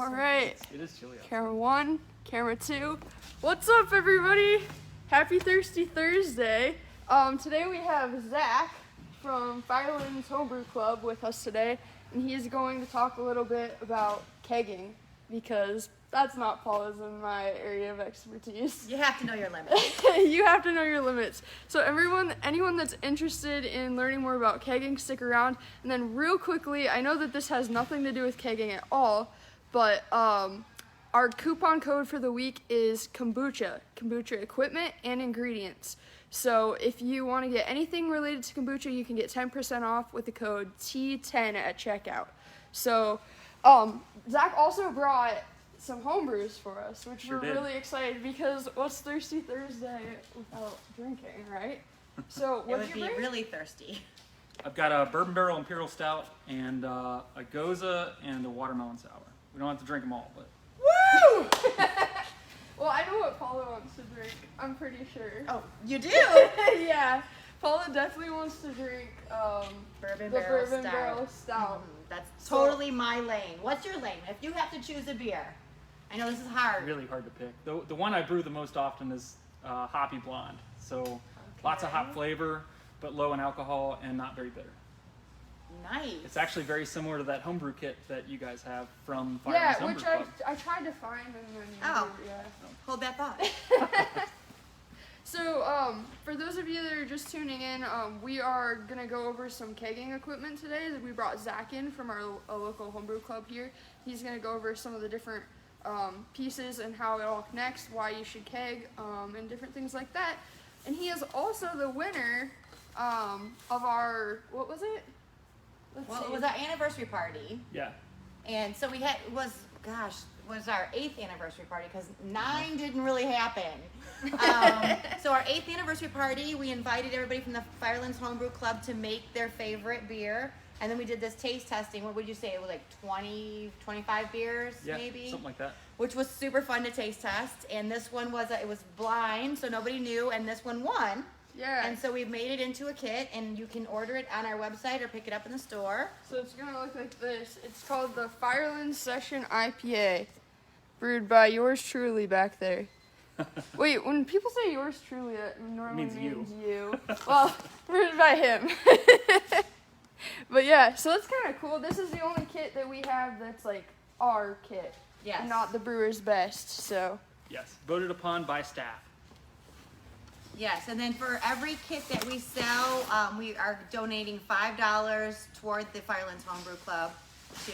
All right. It is chilly out. Camera 1, camera 2. What's up, everybody? Happy Thirsty Thursday. Today we have Zach from Firelands Homebrew Club with us today, and he is going to talk a little bit about kegging because that's not Paula's in my area of expertise. You have to know your limits. You have to know your limits. So anyone that's interested in learning more about kegging, stick around. And then real quickly, I know that this has nothing to do with kegging at all, but our coupon code for the week is kombucha equipment and ingredients. So if you want to get anything related to kombucha, you can get 10% off with the code T10 at checkout. So Zach also brought some homebrews for us, which we're really excited because what's Thirsty Thursday without drinking, right? So It would be really thirsty. I've got a bourbon barrel imperial stout and a goza and a watermelon sour. We don't have to drink them all, but Woo! Well, I know what Paula wants to drink. I'm pretty sure. Oh, you do? Yeah, Paula definitely wants to drink Bourbon the barrel bourbon stout. barrel stout. That's totally my lane. What's your lane? If you have to choose a beer, I know this is hard. really hard to pick. The one I brew the most often is hoppy blonde. So lots of hop flavor, but low in alcohol and not very bitter. Nice. It's actually very similar to that homebrew kit that you guys have from Firelands Yeah, Homebrew which Club. I tried to find and then yeah. Hold that thought. So, for those of you that are just tuning in, we are going to go over some kegging equipment today. We brought Zach in from our local homebrew club here. He's going to go over some of the different pieces and how it all connects, why you should keg, and different things like that. And he is also the winner of our, what was it? Well, it was our anniversary party. Yeah. And so it was our 8th anniversary party because 9 didn't really happen. So our 8th anniversary party, we invited everybody from the Firelands Homebrew Club to make their favorite beer. And then we did this taste testing. What would you say? It was like 20, 25 beers, maybe? Something like that. Which was super fun to taste test. And this one was, it was blind, so nobody knew. And this one won. Yeah. And so we've made it into a kit, and you can order it on our website or pick it up in the store. So it's going to look like this. It's called the Firelands Session IPA, brewed by yours truly back there. Wait, when people say yours truly, that normally means you. Well, brewed by him. But yeah, so that's kind of cool. This is the only kit that we have that's like our kit. Yes. And not the brewer's best, so. Yes. Voted upon by staff. Yes, and then for every kit that we sell, we are donating $5 toward the Firelands Homebrew Club to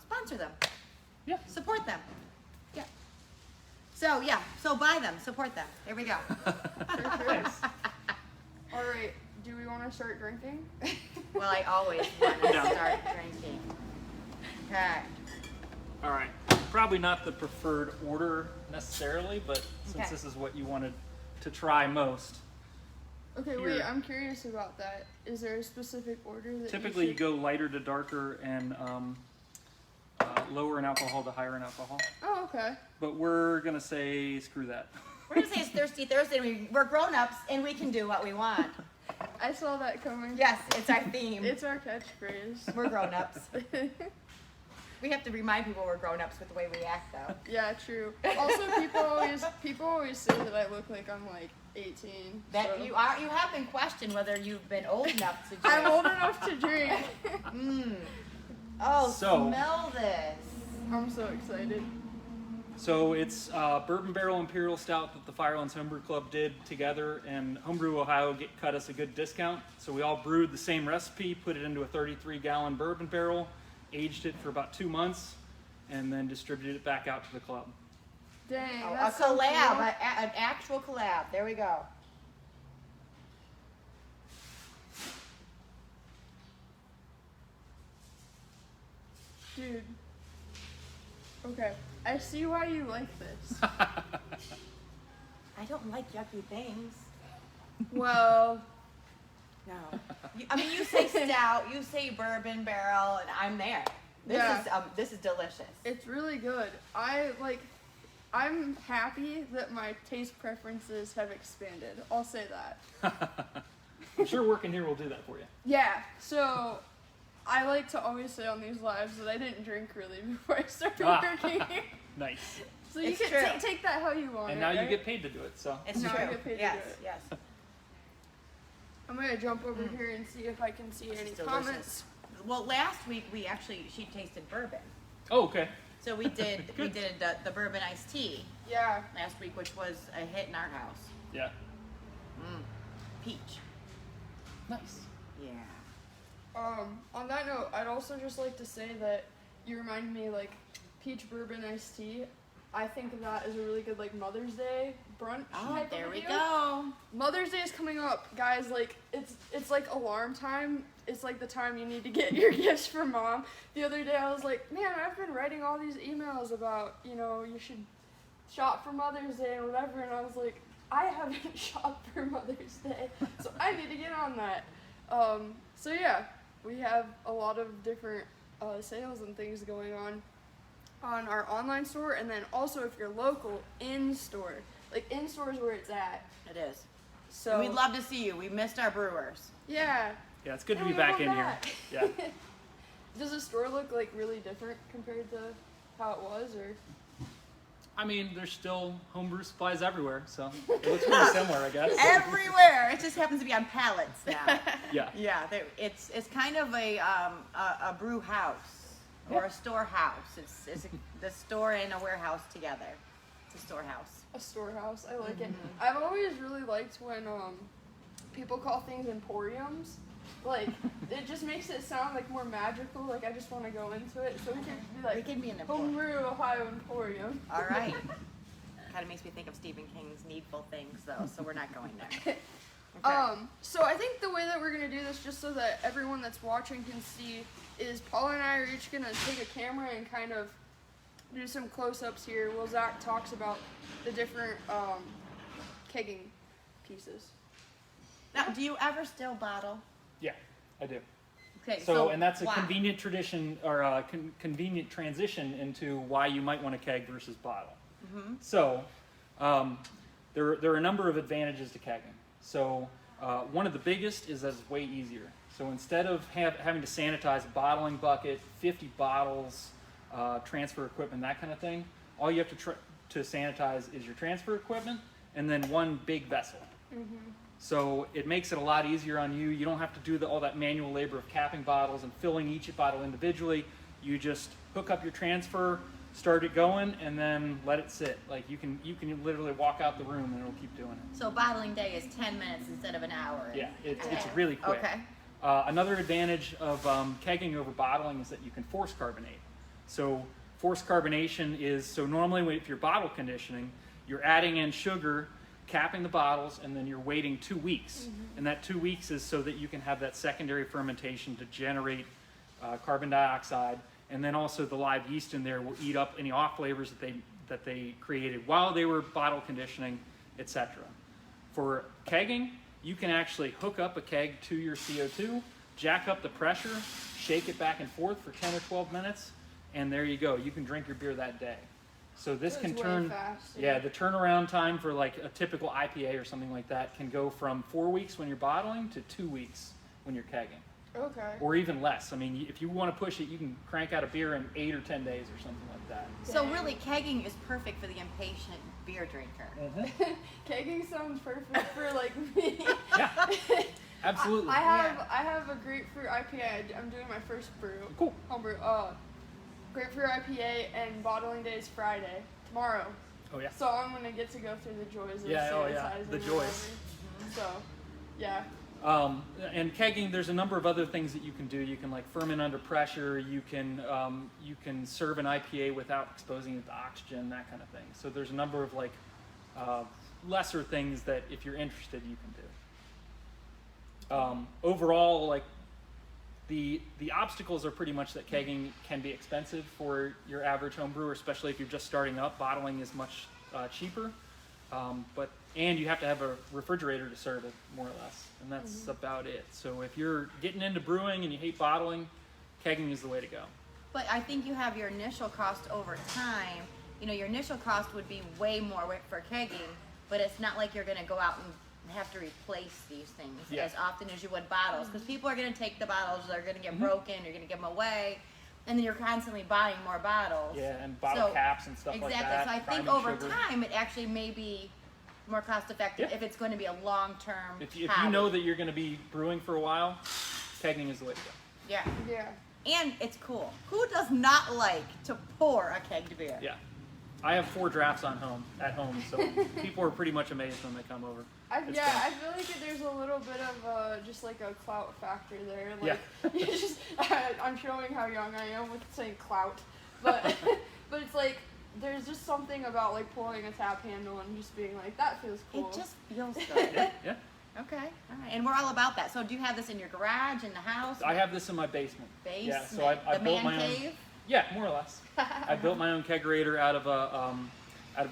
sponsor them. Yeah. Support them. Yeah. So buy them, support them. There we go. Nice. All right, do we want to start drinking? Well, I always want to Yeah. start drinking. Okay. All right. Probably not the preferred order necessarily, but since Okay. this is what you wanted to try most. Okay, Here. wait, I'm curious about that. Is there a specific order that Typically, you should... go lighter to darker and lower in alcohol to higher in alcohol. Oh, okay. But we're going to say screw that. We're going to say it's Thirsty Thursday, and we're grown-ups, and we can do what we want. I saw that coming. Yes, it's our theme. It's our catchphrase. We're grown-ups. We have to remind people we're grown-ups with the way we act, though. Yeah, true. Also, people always say that I look like I'm like 18. That so. you have been questioned whether you've been old enough to drink. I'm old enough to drink. Oh, So- smell this. I'm so excited. So it's Bourbon Barrel Imperial Stout that the Firelands Homebrew Club did together, and Homebrew Ohio cut us a good discount. So we all brewed the same recipe, put it into a 33-gallon bourbon barrel, aged it for about 2 months, and then distributed it back out to the club. Dang, Oh, a that's so collab, cool. an actual collab. There we go. Dude. Okay, I see why you like this. I don't like yucky things. Well, No. You say stout, you say bourbon barrel, and I'm there. This is delicious. it's really good. I'm happy that my taste preferences have expanded. I'll say that. I'm sure working here will do that for you. Yeah, so I like to always say on these lives that I didn't drink really before I started working. Nice. So you It's can true. take that how you want. And it, now you right? get paid to do it, so. It's No, I true. get paid to Yes, do it. yes. I'm gonna jump over here and see if I can see any Delicious. comments. Well, last week she tasted bourbon. Oh, okay. So we did Good. the bourbon iced tea Yeah. last week, which was a hit in our house. Yeah. Peach. Nice. Yeah. On that note, I'd also just like to say that you remind me like peach bourbon iced tea. I think of that as a really good like Mother's Day brunch Oh, type there of we deal. go. Mother's Day is coming up, guys. Like it's like alarm time. It's like the time you need to get your gifts for mom. The other day I was like, man, I've been writing all these emails about, you know, you should shop for Mother's Day and whatever, and I was like, I haven't shopped for Mother's Day, so I need to get on that. So yeah, we have a lot of different sales and things going on our online store, and then also if you're local, in store. Like in store is where it's at. It is. So And we'd love to see you. We missed our brewers. yeah. Yeah, it's good to And be we back want in that. here. Yeah. Does the store look like really different compared to how it was, or? I mean, there's still homebrew supplies everywhere, so it looks pretty similar, I guess. Everywhere. It just happens to be on pallets now. Yeah. Yeah, it's kind of a brew house or a storehouse. It's the store and a warehouse together. It's a storehouse. A storehouse. I like it. I've always really liked when people call things emporiums. Like it just makes it sound like more magical. Like I just want to go into it. So we could be like We could be an emporium. Homebrew Ohio Emporium. All right. Kind of makes me think of Stephen King's Needful Things, though. So we're not going there. Okay. So I think the way that we're gonna do this, just so that everyone that's watching can see, is Paula and I are each gonna take a camera and kind of do some close-ups here while Zach talks about the different kegging pieces. Now, do you ever still bottle? Yeah, I do. Okay, So, and that's a why? convenient tradition or a convenient transition into why you might want to keg versus bottle. So, there are a number of advantages to kegging. So, one of the biggest is that it's way easier. So instead of having to sanitize a bottling bucket, 50 bottles, transfer equipment, that kind of thing, all you have to sanitize is your transfer equipment and then one big vessel. So it makes it a lot easier on you. You don't have to do all that manual labor of capping bottles and filling each bottle individually. You just hook up your transfer, start it going, and then let it sit. Like you can literally walk out the room and it'll keep doing it. So bottling day is 10 minutes instead of an hour. Yeah, it's Okay. really quick. Okay. Another advantage of kegging over bottling is that you can force carbonate. So forced carbonation is, so normally if you're bottle conditioning, you're adding in sugar, capping the bottles, and then you're waiting 2 weeks. And that 2 weeks is so that you can have that secondary fermentation to generate carbon dioxide. And then also the live yeast in there will eat up any off flavors that they created while they were bottle conditioning, etc. For kegging, you can actually hook up a keg to your CO2, jack up the pressure, shake it back and forth for 10 or 12 minutes, and there you go. You can drink your beer that day. So this That can is way turn, faster. yeah, the turnaround time for like a typical IPA or something like that can go from 4 weeks when you're bottling to 2 weeks when you're kegging, Okay. or even less. I mean, if you want to push it, you can crank out a beer in 8 or 10 days or something like that. So really, kegging is perfect for the impatient beer drinker. Kegging sounds perfect for like me. Yeah, absolutely. I have a grapefruit IPA. I'm doing my first brew. Cool. Homebrew. Grapefruit IPA, and bottling day is Friday, tomorrow. Oh yeah. So I'm gonna get to go through the joys of Yeah, oh, sanitizing. yeah, the and joys. whatever. So, yeah. And kegging, there's a number of other things that you can do. You can like ferment under pressure. You can serve an IPA without exposing it to oxygen, that kind of thing. So there's a number of like lesser things that if you're interested, you can do. Overall, like the obstacles are pretty much that kegging can be expensive for your average home brewer, especially if you're just starting up. Bottling is much cheaper, and you have to have a refrigerator to serve it, more or less, and that's about it. So if you're getting into brewing and you hate bottling, kegging is the way to go. But I think you have your initial cost over time. You know, your initial cost would be way more for kegging, but it's not like you're going to go out and have to replace these things Yeah. as often as you would bottles, because people are going to take the bottles, they're going to get broken, you're going to give them away, and then you're constantly buying more bottles. Yeah, and bottle caps and stuff like that. Exactly. So I think priming over sugar. time it actually may be more cost effective Yeah. if it's going to be a long term. If you know that you're going to be brewing for a while, kegging is the way to go. Yeah. Yeah. And it's cool. Who does not like to pour a kegged beer? Yeah. I have 4 drafts at home, so people are pretty much amazed when they come over. It's fun. I feel like there's a little bit of just like a clout factor there. Like, Yeah. you just, I'm showing how young I am with saying clout, but but it's like there's just something about like pulling a tap handle and just being like, that feels cool. It just feels good. Yeah. Okay. All right. And we're all about that. So do you have this in your garage, in the house? I have this in my basement. Basement. Yeah, so I the built man my own. cave? Yeah, more or less. I built my own kegerator out of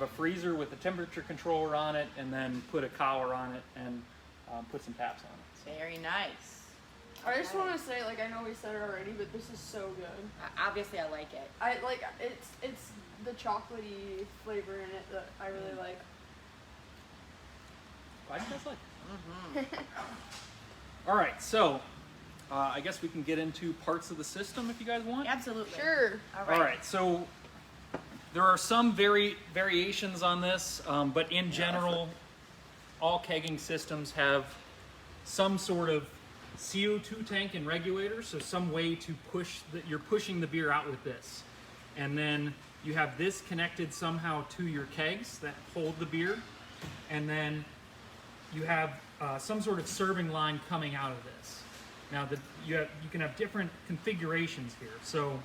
a freezer with a temperature controller on it, and then put a collar on it and put some taps on it. So. Very nice. I just want to say, like, I know we said it already, but this is so good. Obviously, I like it. I like it's the chocolatey flavor in it that I really like. Why do you guys like it? All right, so I guess we can get into parts of the system if you guys want. Absolutely. Sure. All right, so there are some variations on this, but in general, all kegging systems have some sort of CO2 tank and regulator, so some way to push you're pushing the beer out with this. And then you have this connected somehow to your kegs that hold the beer, and then you have some sort of serving line coming out of this. Now you can have different configurations here. So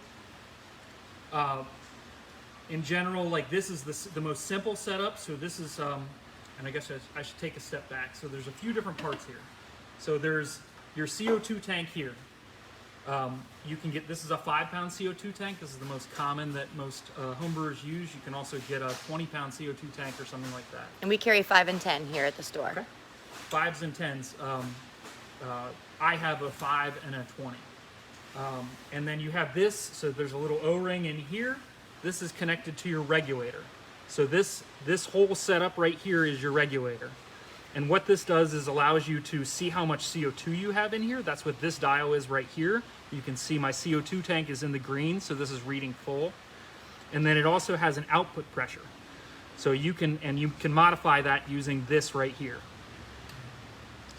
in general, like this is the most simple setup. So this is, and I guess I should take a step back. So there's a few different parts here. So there's your CO2 tank here. You can get, this is a 5-pound CO2 tank. This is the most common that most homebrewers use. You can also get a 20-pound CO2 tank or something like that. And we carry 5 and 10 here at the store. Okay. 5s and 10s. I have a 5 and a 20. And then you have this, so there's a little O-ring in here. This is connected to your regulator. So this whole setup right here is your regulator. And what this does is allows you to see how much CO2 you have in here. That's what this dial is right here. You can see my CO2 tank is in the green, so this is reading full. And then it also has an output pressure. So you can modify that using this right here.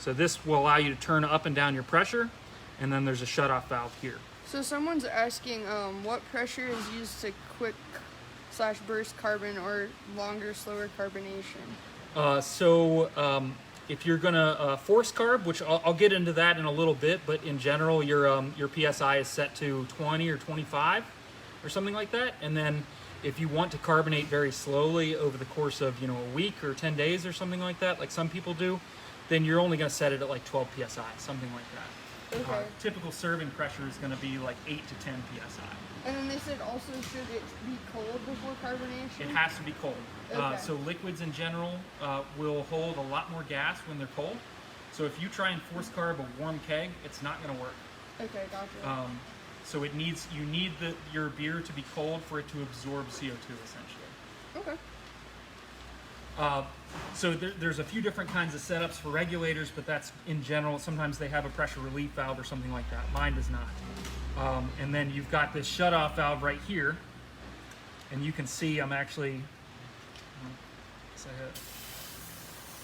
So this will allow you to turn up and down your pressure, and then there's a shutoff valve here. So someone's asking what pressure is used to quick/burst carbon or longer, slower carbonation? If you're gonna force carb, which I'll get into that in a little bit, but in general, your PSI is set to 20 or 25 or something like that. And then if you want to carbonate very slowly over the course of a week or 10 days or something like that, like some people do, then you're only gonna set it at like 12 PSI, something like that. Okay. Typical serving pressure is gonna be like 8 to 10 PSI. And then they said also, should it be cold before carbonation? It has to be cold. Okay. So liquids in general will hold a lot more gas when they're cold. So if you try and force carb a warm keg, it's not going to work. Okay, gotcha. So you need your beer to be cold for it to absorb CO2 essentially. Okay. So there's a few different kinds of setups for regulators, but that's in general. Sometimes they have a pressure relief valve or something like that. Mine does not. And then you've got this shutoff valve right here, and you can see I'm actually. You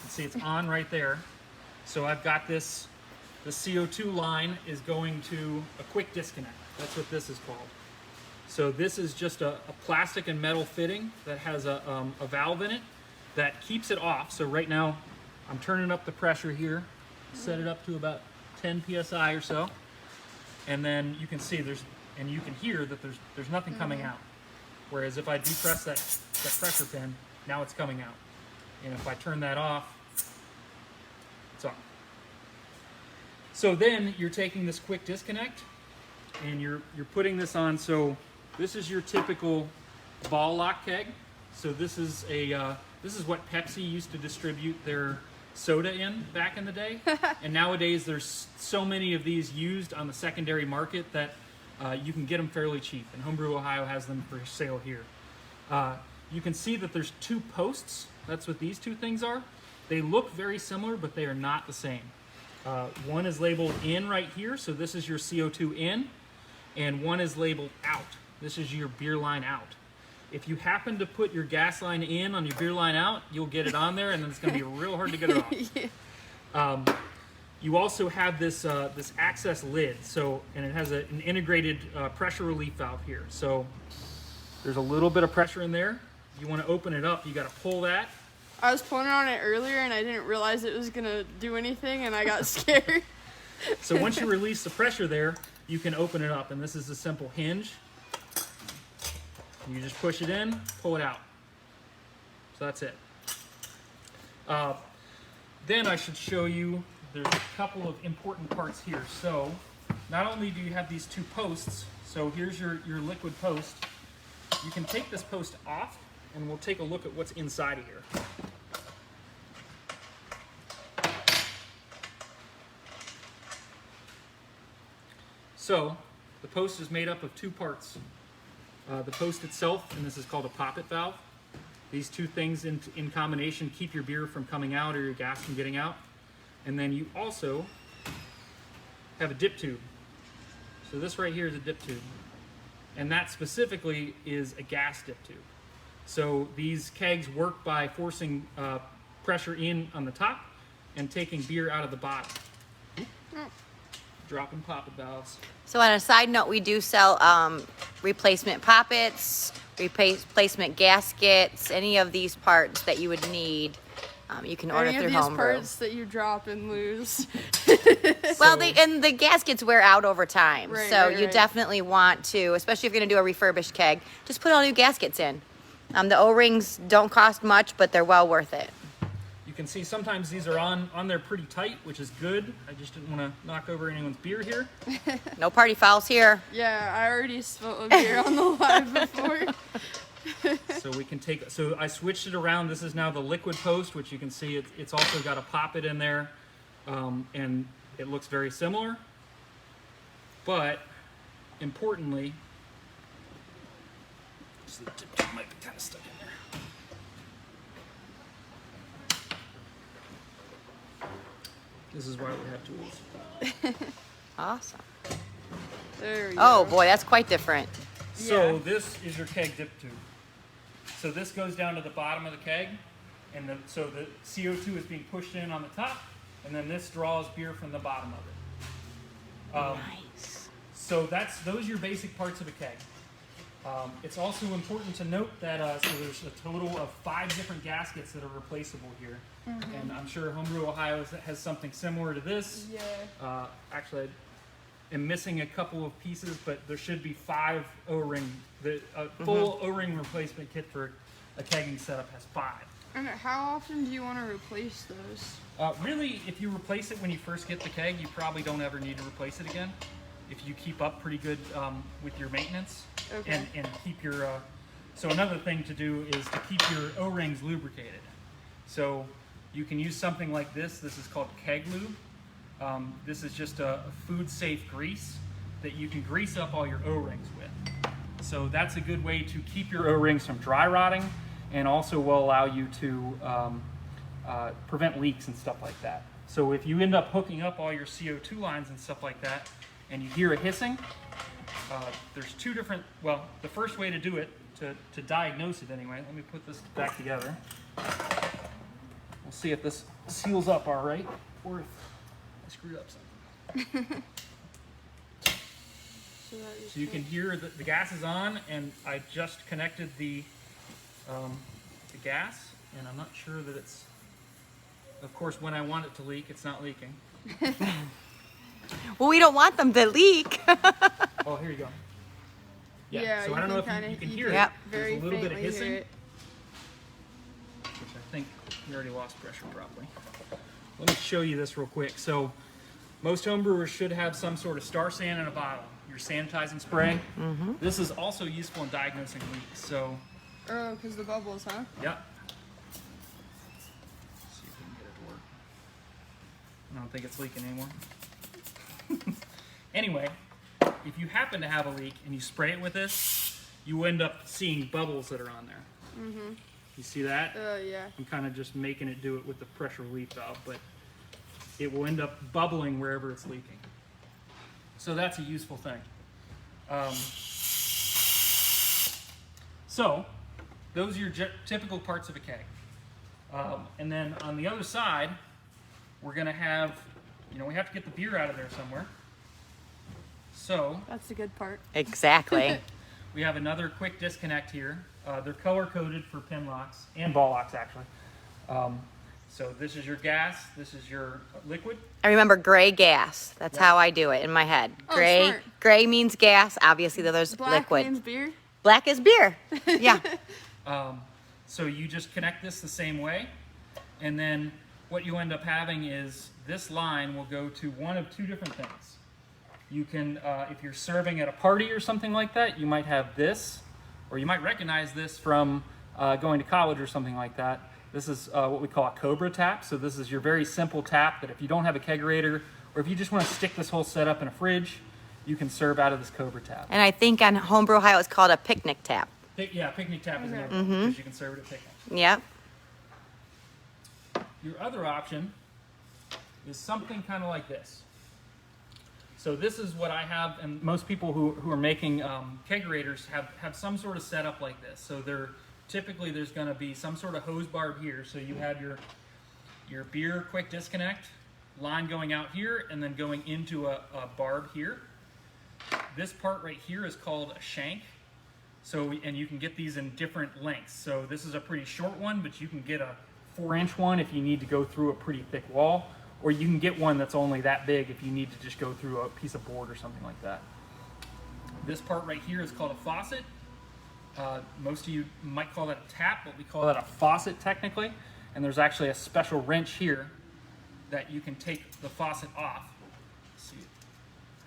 can see it's on right there. So I've got this. The CO2 line is going to a quick disconnect. That's what this is called. So this is just a plastic and metal fitting that has a valve in it that keeps it off. So right now I'm turning up the pressure here, set it up to about 10 PSI or so. And then you can see you can hear that there's nothing coming out. Whereas if I depress that pressure pin, now it's coming out. And if I turn that off, it's off. So then you're taking this quick disconnect and you're putting this on. So this is your typical ball lock keg. So this is what Pepsi used to distribute their soda in back in the day. And nowadays there's so many of these used on the secondary market that you can get them fairly cheap. And Homebrew Ohio has them for sale here. You can see that there's 2 posts. That's what these 2 things are. They look very similar, but they are not the same. One is labeled in right here, so this is your CO2 in, and one is labeled out. This is your beer line out. If you happen to put your gas line in on your beer line out, you'll get it on there, and then it's going to be real hard to get it off. Yeah. You also have this this access lid, and it has an integrated pressure relief valve here. So there's a little bit of pressure in there. You want to open it up, you got to pull that. I was pulling on it earlier and I didn't realize it was gonna do anything and I got scared. So once you release the pressure there, you can open it up, and this is a simple hinge. You just push it in, pull it out. So that's it. Then I should show you, there's a couple of important parts here. So not only do you have these two posts, so here's your liquid post. You can take this post off, and we'll take a look at what's inside of here. So the post is made up of two parts. The post itself, and this is called a poppet valve. These two things in combination keep your beer from coming out or your gas from getting out. And then you also have a dip tube. So this right here is a dip tube. And that specifically is a gas dip tube. So these kegs work by forcing pressure in on the top and taking beer out of the bottom. Dropping poppet valves. So on a side note, we do sell replacement poppets, replacement gaskets, any of these parts that you would need. You can order Any through of these Homebrew. parts that you drop and lose. Well, and the gaskets wear out over time, Right, so right, you right. definitely want to, especially if you're going to do a refurbished keg, just put all new gaskets in. The O-rings don't cost much, but they're well worth it. You can see sometimes these are on there pretty tight, which is good. I just didn't want to knock over anyone's beer here. No party fouls here. Yeah, I already spilled a beer on the live before. So we can take, so I switched it around. This is now the liquid post, which you can see it's also got a poppet in there, and it looks very similar. But importantly, so the tip might be kind of stuck in there. This is why we have tools. Awesome. There we Oh go. boy, that's quite different. So Yeah. this is your keg dip tube. So this goes down to the bottom of the keg, and so the CO2 is being pushed in on the top, and then this draws beer from the bottom of it. Nice. So those are your basic parts of a keg. It's also important to note that so there's a total of 5 different gaskets that are replaceable here, and I'm sure Homebrew Ohio has something similar to this. Yeah. Actually, I am missing a couple of pieces, but there should be 5 O-ring. The full O-ring replacement kit for a kegging setup has 5. And how often do you want to replace those? Really, if you replace it when you first get the keg, you probably don't ever need to replace it again. If you keep up pretty good with your maintenance Okay. and keep your. So another thing to do is to keep your O-rings lubricated. So you can use something like this. This is called Keg Lube. This is just a food-safe grease that you can grease up all your O-rings with. So that's a good way to keep your O-rings from dry rotting, and also will allow you to prevent leaks and stuff like that. So if you end up hooking up all your CO2 lines and stuff like that, and you hear a hissing, there's 2 different, well, the first way to do it, to diagnose it anyway, let me put this back together. We'll see if this seals up all right, or if I screwed up something. So you can hear that the gas is on, and I just connected the gas, and I'm not sure that it's, of course, when I want it to leak, it's not leaking. Well, we don't want them to leak. Oh, here you go. Yeah, so you I don't know can if you can kinda- hear Yep. it. There's Very a little bit of faintly hear hissing, it. which I think we already lost pressure probably. Let me show you this real quick. So most homebrewers should have some sort of star sand in a bottle, your sanitizing spray. This is also useful in diagnosing leaks. So, Oh, because the bubbles, huh? yep. See if we can get it to work. I don't think it's leaking anymore. Anyway, if you happen to have a leak and you spray it with this, you end up seeing bubbles that are on there. You see that? Yeah. I'm kind of just making it do it with the pressure relief valve, but it will end up bubbling wherever it's leaking. So that's a useful thing. So those are your typical parts of a keg. And then on the other side, we're going to have, we have to get the beer out of there somewhere. So That's the good part. Exactly. we have another quick disconnect here. They're color coded for pin locks and ball locks actually. So this is your gas, this is your liquid. I remember gray gas. That's how I do it in my head. Oh, Gray, smart. gray means gas. Obviously, the other's Black liquid. means beer. Black is beer. Yeah. So you just connect this the same way, and then what you end up having is this line will go to one of two different things. You can, if you're serving at a party or something like that, you might have this, or you might recognize this from going to college or something like that. This is what we call a Cobra tap. So this is your very simple tap that if you don't have a kegerator, or if you just want to stick this whole setup in a fridge, you can serve out of this Cobra tap. And I think on Homebrew Ohio, it's called a picnic tap. Yeah, picnic tap is another Okay. one, because you can serve it at picnics. Yep. Your other option is something kind of like this. So this is what I have, and most people who are making kegerators have some sort of setup like this. So typically there's going to be some sort of hose barb here. So you have your beer quick disconnect line going out here and then going into a barb here. This part right here is called a shank. So, and you can get these in different lengths. So this is a pretty short one, but you can get a 4-inch one if you need to go through a pretty thick wall, or you can get one that's only that big if you need to just go through a piece of board or something like that. This part right here is called a faucet. Most of you might call that a tap, but we call that a faucet technically. And there's actually a special wrench here that you can take the faucet off. Let's see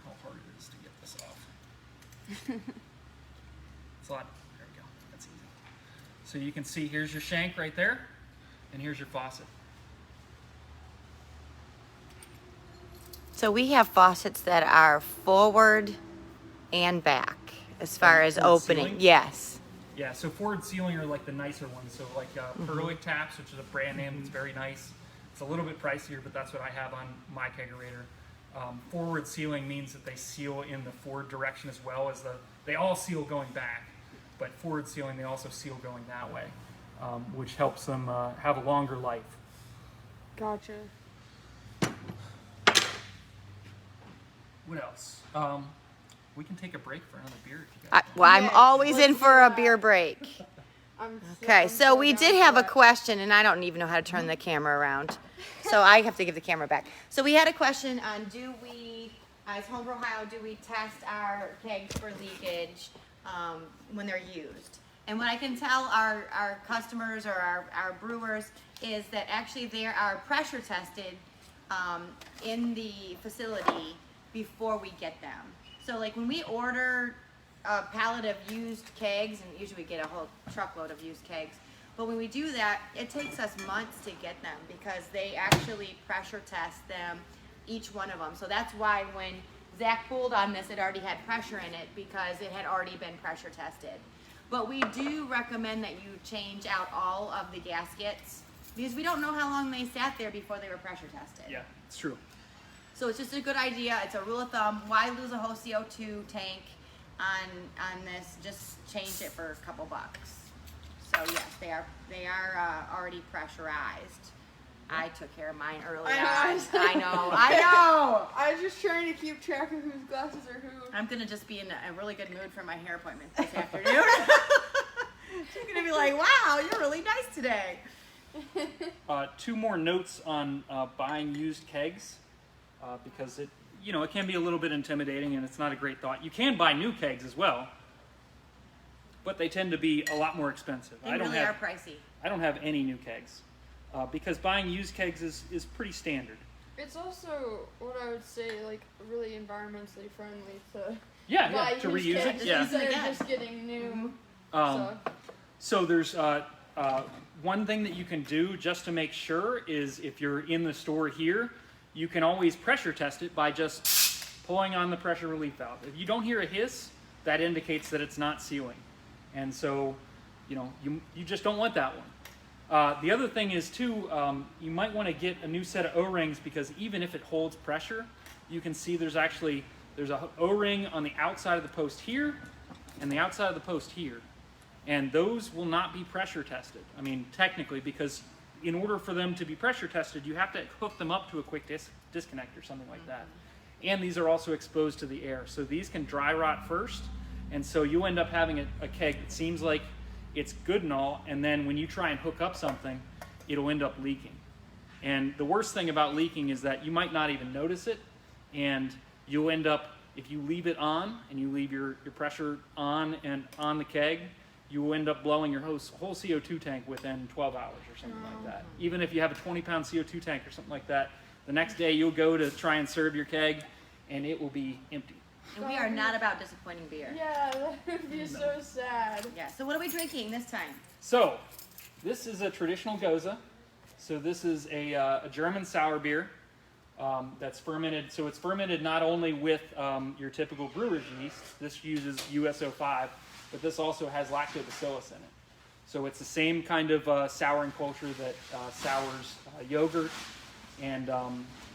how hard it is to get this off. It's a lot. There we go. That's easy. So you can see here's your shank right there, and here's your faucet. So we have faucets that are forward and back as far as Forward opening. sealing? Yes. Yeah, so forward sealing are like the nicer ones. So like Perlick taps, which is a brand name that's very nice. It's a little bit pricier, but that's what I have on my kegerator. Forward sealing means that they seal in the forward direction as well as they all seal going back, but forward sealing they also seal going that way, which helps them have a longer life. Gotcha. What else? We can take a break for another beer if you guys want. Well, I'm Yes, always let's in do for a that. beer break. Okay, so we did have a question, and I don't even know how to turn the camera around. So I have to give the camera back. So we had a question on do we, as Homebrew Ohio, do we test our kegs for leakage when they're used? And what I can tell our customers or our brewers is that actually they are pressure tested in the facility before we get them. So like when we order a pallet of used kegs, and usually we get a whole truckload of used kegs, but when we do that, it takes us months to get them because they actually pressure test them, each one of them. So that's why when Zach pulled on this, it already had pressure in it because it had already been pressure tested. But we do recommend that you change out all of the gaskets because we don't know how long they sat there before they were pressure tested. Yeah, it's true. So it's just a good idea. It's a rule of thumb. Why lose a whole CO2 tank on this? Just change it for a couple bucks. So yes, they are already pressurized. I took care of mine early I know. on. I know. I was just trying to keep track of whose glasses are who. I'm gonna just be in a really good mood for my hair appointment this afternoon. She's gonna be like, "Wow, you're really nice today." 2 more notes on buying used kegs, because it can be a little bit intimidating and it's not a great thought. You can buy new kegs as well, but they tend to be a lot more expensive. They really are pricey. I don't have any new kegs because buying used kegs is pretty standard. It's also what I would say, like really environmentally friendly to Yeah, buy to used reuse it. kegs Yeah. instead of just getting new. So there's one thing that you can do just to make sure is if you're in the store here, you can always pressure test it by just pulling on the pressure relief valve. If you don't hear a hiss, that indicates that it's not sealing. And so, you just don't want that one. The other thing is too, you might want to get a new set of O-rings because even if it holds pressure, you can see there's a O-ring on the outside of the post here and the outside of the post here. And those will not be pressure tested. I mean, technically, because in order for them to be pressure tested, you have to hook them up to a quick disconnect or something like that. And these are also exposed to the air. So these can dry rot first. And so you end up having a keg that seems like it's good and all, and then when you try and hook up something, it'll end up leaking. And the worst thing about leaking is that you might not even notice it, and you'll end up, if you leave it on and you leave your pressure on and on the keg, you will end up blowing your whole CO2 tank within 12 hours or something like that. Even if you have a 20-pound CO2 tank or something like that, the next day you'll go to try and serve your keg, and it will be empty. And we are not about disappointing beer. Yeah, that would be so sad. Yeah, so what are we drinking this time? So, this is a traditional Goza. So this is a German sour beer that's fermented. So it's fermented not only with your typical brewer's yeast. This uses US-05, but this also has lactobacillus in it. So it's the same kind of souring culture that sours yogurt and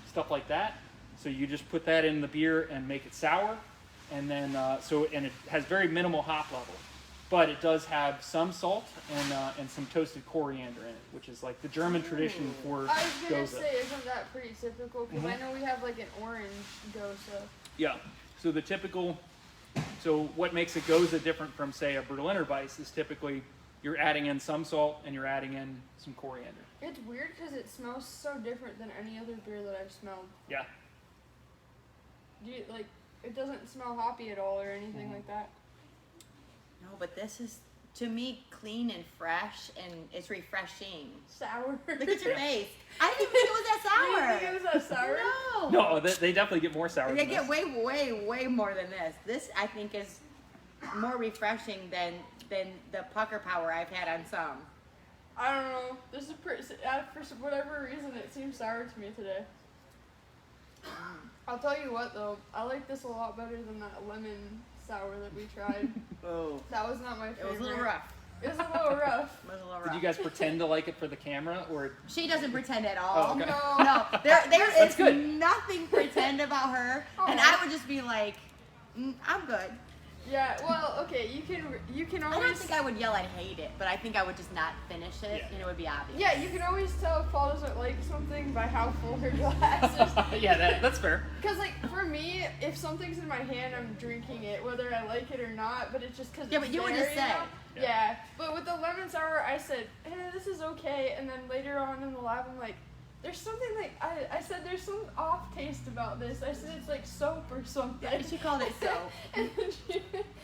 stuff like that. So you just put that in the beer and make it sour, and then and it has very minimal hop level, but it does have some salt and some toasted coriander in it, which is like the German tradition for I was gonna Goza. say, isn't that pretty typical? Because I know we have like an orange Goza. Yeah. So the typical, so what makes a Goza different from say a Berliner Weiss is typically you're adding in some salt and you're adding in some coriander. It's weird because it smells so different than any other beer that I've smelled. Yeah. Do you, like, it doesn't smell hoppy at all or anything like that. No, but this is, to me, clean and fresh, and it's refreshing. Sour. Look at your face. I didn't think it was that sour. You didn't think it was that sour? No. No, they definitely get more sour. They than get this. way more than this. This, I think, is more refreshing than the pucker power I've had on some. I don't know. This is pretty, for whatever reason, it seems sour to me today. I'll tell you what though, I like this a lot better than that lemon sour that we tried. Oh. That was not my favorite. It was a little rough. It was a little rough. It was a little rough. Did you guys pretend to like it for the camera, or? She doesn't pretend at all. Oh, okay. No, there That's is good. nothing pretend about her, and I would just be like, I'm good. Yeah, well, okay, you can always. I don't think I would yell I hate it, but I think I would just not finish it, Yeah. and it would be obvious. Yeah, you can always tell if Paul doesn't like something by how full her glass is. Yeah, that's fair. Because, like, for me, if something's in my hand, I'm drinking it, whether I like it or not, but it's just because Yeah, but you would just say. Yeah, but with the lemon sour, I said, this is okay, and then later on in the lab, I'm like, there's something like, I said there's some off taste about this. I said it's like soap or something. Yeah, she called it soap. And then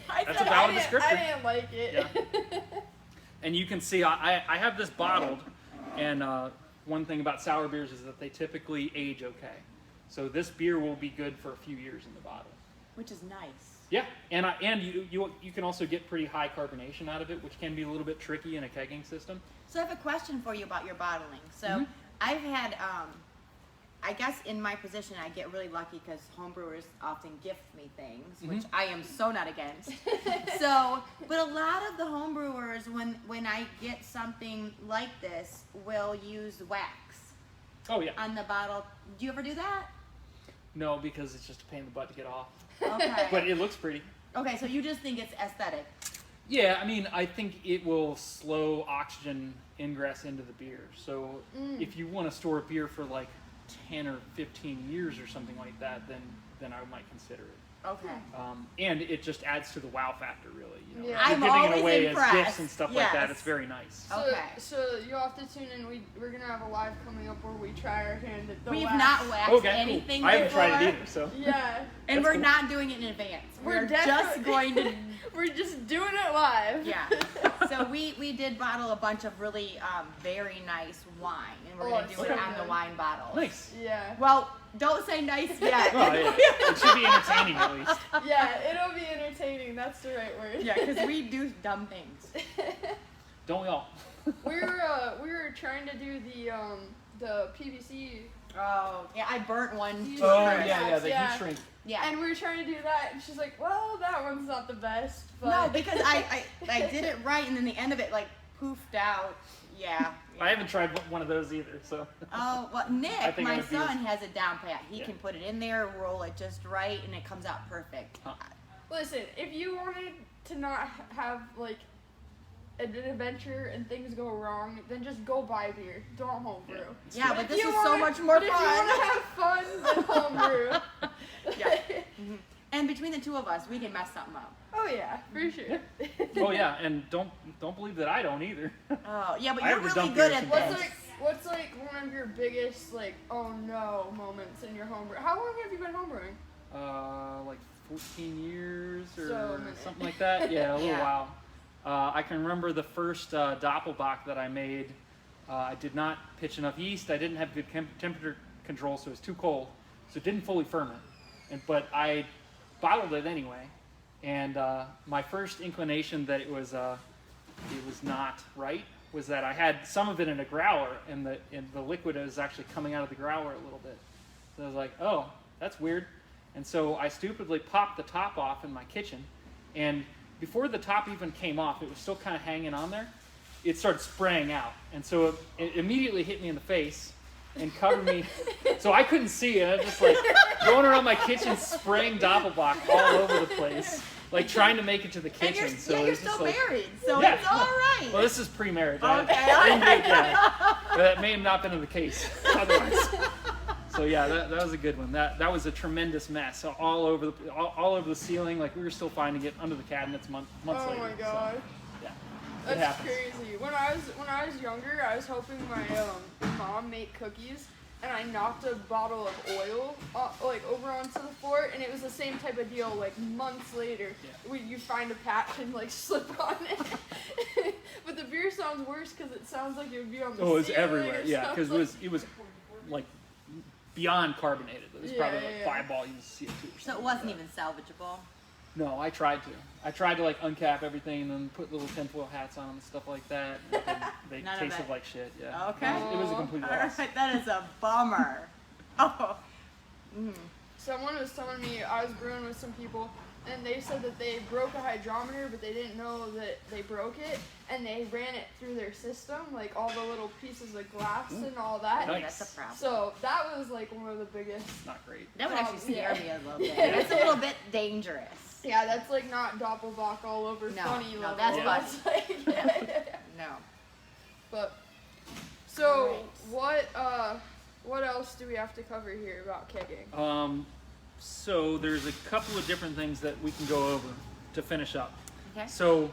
That's a valid descriptor. I didn't like it. Yeah. And you can see I have this bottled, and one thing about sour beers is that they typically age okay. So this beer will be good for a few years in the bottle. Which is nice. Yeah, and you can also get pretty high carbonation out of it, which can be a little bit tricky in a kegging system. So I have a question for you about your bottling. So I've had, I guess in my position, I get really lucky because homebrewers often gift me things, which I am so not against. So, but a lot of the homebrewers, when I get something like this, will use wax Oh yeah. on the bottle. Do you ever do that? No, because it's just a pain in the butt to get off. Okay. But it looks pretty. Okay, so you just think it's aesthetic. Yeah, I mean, I think it will slow oxygen ingress into the beer. So if you want to store a beer for like 10 or 15 years or something like that, then I might consider it. Okay. And it just adds to the wow factor, really. You know, Yeah. If I'm you're giving always it away impressed. as gifts and stuff like that. Yes. It's very nice. So, Okay. so you'll have to tune in. We're gonna have a live coming up where we try our hand at the We've wax. not waxed Okay, anything cool. I haven't before, tried it either, so. Yeah, and That's we're cool. not doing it in advance. We're just definitely- going to. we're just doing it live. Yeah. So we did bottle a bunch of really very nice wine, and we're gonna do it's it so on the good. wine bottle. Nice. Yeah. Well, don't say nice yet. Well, yeah. It should be entertaining at least. Yeah, it'll be entertaining. That's the right word. Yeah, because we do dumb things. Don't we all? we were trying to do the PVC. Oh, yeah, I burnt one. You Oh, shrink. yeah, the Yeah. heat shrink. Yeah. And we were trying to do that, and she's like, "Well, that one's not the best." But No, because I did it right, and then the end of it like poofed out. Yeah. I haven't tried one of those either, so. Oh, well, I Nick, think I my would be son, has it down pat. He Yeah. can put it in there, roll it just right, and it comes out perfect. Huh. Listen, if you wanted to not have like an adventure and things go wrong, then just go buy beer. Don't homebrew. Yeah, But but if this you is so wanna- much more but if you want to fun. have fun, then homebrew. Yeah. And between the two of us, we can mess something up. Oh yeah, for sure. Oh yeah, and don't believe that I don't either. Oh, yeah, but I you're have to really dump good beer at What's this. like one of your biggest like oh no moments in your homebrew? How long have you been homebrewing? Like 14 years or So a minute. something like that. Yeah, a little Yeah. while. I can remember the first Doppelbock that I made. I did not pitch enough yeast. I didn't have good temperature control, so it was too cold. So it didn't fully ferment. But I bottled it anyway. And my first inclination that it was not right was that I had some of it in a growler, and the liquid is actually coming out of the growler a little bit. So I was like, oh, that's weird. And so I stupidly popped the top off in my kitchen, and before the top even came off, it was still kind of hanging on there. It started spraying out, and so it immediately hit me in the face and covered me. So I couldn't see it. I was just like going around my kitchen spraying Doppelbock all over the place, like trying to make it to the And kitchen. you're, So yeah, it you're was just still like, married, so Yeah. it's all right. well, this is pre-marriage. Okay, I didn't alright. get that. But that may have not been the case otherwise. So yeah, that was a good one. That was a tremendous mess. So all over the ceiling. Like we were still finding it under the cabinets months Oh later. my So, god. yeah, it That's happens. crazy. When I was younger, I was helping my mom make cookies, and I knocked a bottle of oil like over onto the floor, and it was the same type of deal. Like months later, Yeah. you find a patch and like slip on it. But the beer sounds worse because it sounds like it would be on the Oh, it was ceiling everywhere. or Yeah, because something. it was like beyond carbonated. It was Yeah, probably yeah, like yeah. 5 volumes of CO2 or something. So it wasn't even salvageable. No, I tried to like uncap everything and then put little tinfoil hats on them and stuff like that. And then they None of tasted it. like shit. Yeah. Okay. It was a complete All loss. right, that is a bummer. Oh. Someone was telling me I was brewing with some people, and they said that they broke a hydrometer, but they didn't know that they broke it, and they ran it through their system, like all the little pieces of glass and all that. Nice. That's a problem. So that was like one of the biggest. Not great. That would actually scare Yeah. me a little bit. That's a little bit dangerous. Yeah, that's like not Doppelbock all over No, funny no, level. that's That's like, No. But so Alright. what else do we have to cover here about kegging? So there's a couple of different things that we can go over to finish up. Okay. So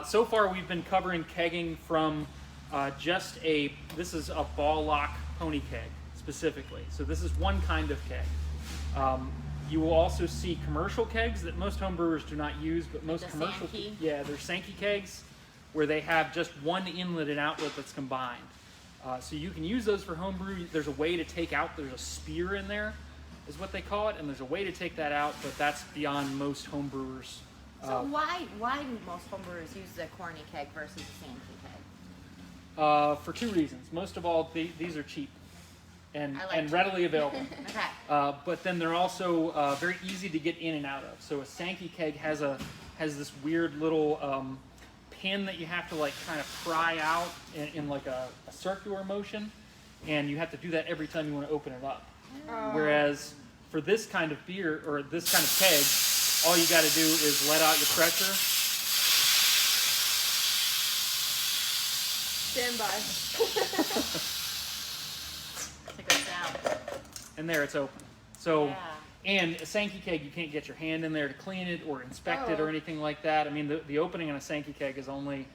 so far we've been covering kegging from this is a ball lock pony keg specifically. So this is one kind of keg. You will also see commercial kegs that most homebrewers do not use, but most the commercial Sankey? yeah, they're Sankey kegs where they have just one inlet and outlet that's combined. So you can use those for homebrew. There's a way to take out, there's a spear in there, is what they call it, and there's a way to take that out, but that's beyond most homebrewers. So why do most homebrewers use the corny keg versus the Sankey keg? For two reasons. Most of all, these are cheap and, I like cheap. readily available. Okay. But then they're also very easy to get in and out of. So a Sankey keg has this weird little pin that you have to like kind of pry out in like a circular motion, and you have to do that every time you want to open it up. Whereas for this kind of beer or this kind of keg, all you got to do is let out your pressure. Stand by. It's a good sound. And there it's open. So, Yeah. and a Sankey keg, you can't get your hand in there to clean it or inspect it Oh. or anything like that. I mean, the opening on a Sankey keg is only,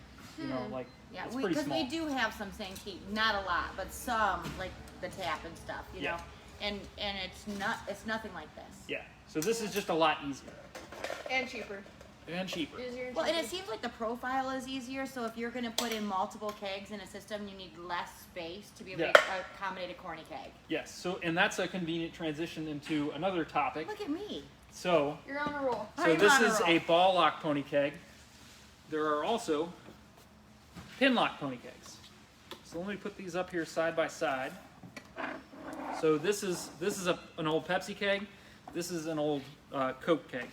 like, Yeah, it's pretty because small. we do have some Sankey, not a lot, but some, like the tap and stuff, you Yeah. know. And it's nothing like this. Yeah. So this is just a lot easier And cheaper. and cheaper. Easier and Well, and cheaper. it seems like the profile is easier, so if you're gonna put in multiple kegs in a system, you need less space to be able to accommodate a corny keg. Yes. So, and that's a convenient transition into another topic. Look at me. So, You're on a roll. I'm this on a is roll. a ball lock pony keg. There are also pin lock pony kegs. So let me put these up here side by side. So this is an old Pepsi keg. This is an old Coke keg,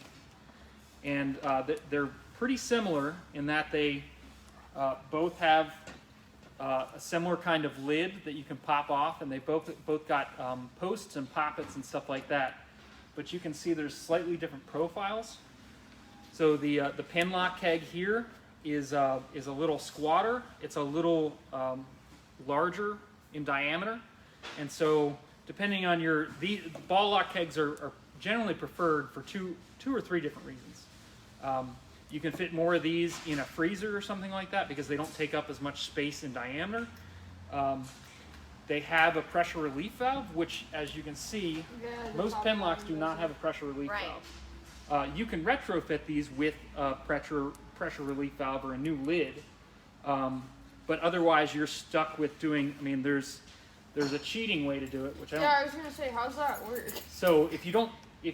and they're pretty similar in that they both have a similar kind of lid that you can pop off, and they both got posts and poppets and stuff like that. But you can see there's slightly different profiles. So the Pinlock keg here is a little squatter. It's a little larger in diameter, and so depending on the ball lock kegs are generally preferred for two or three different reasons. You can fit more of these in a freezer or something like that because they don't take up as much space in diameter. They have a pressure relief valve, which, as you can see, most Pinlocks do not have a pressure relief valve. You can retrofit these with a pressure relief valve or a new lid, but otherwise you're stuck with doing. I mean, there's a cheating way to do it, which I don't. Yeah, I was gonna say, how's that work? So if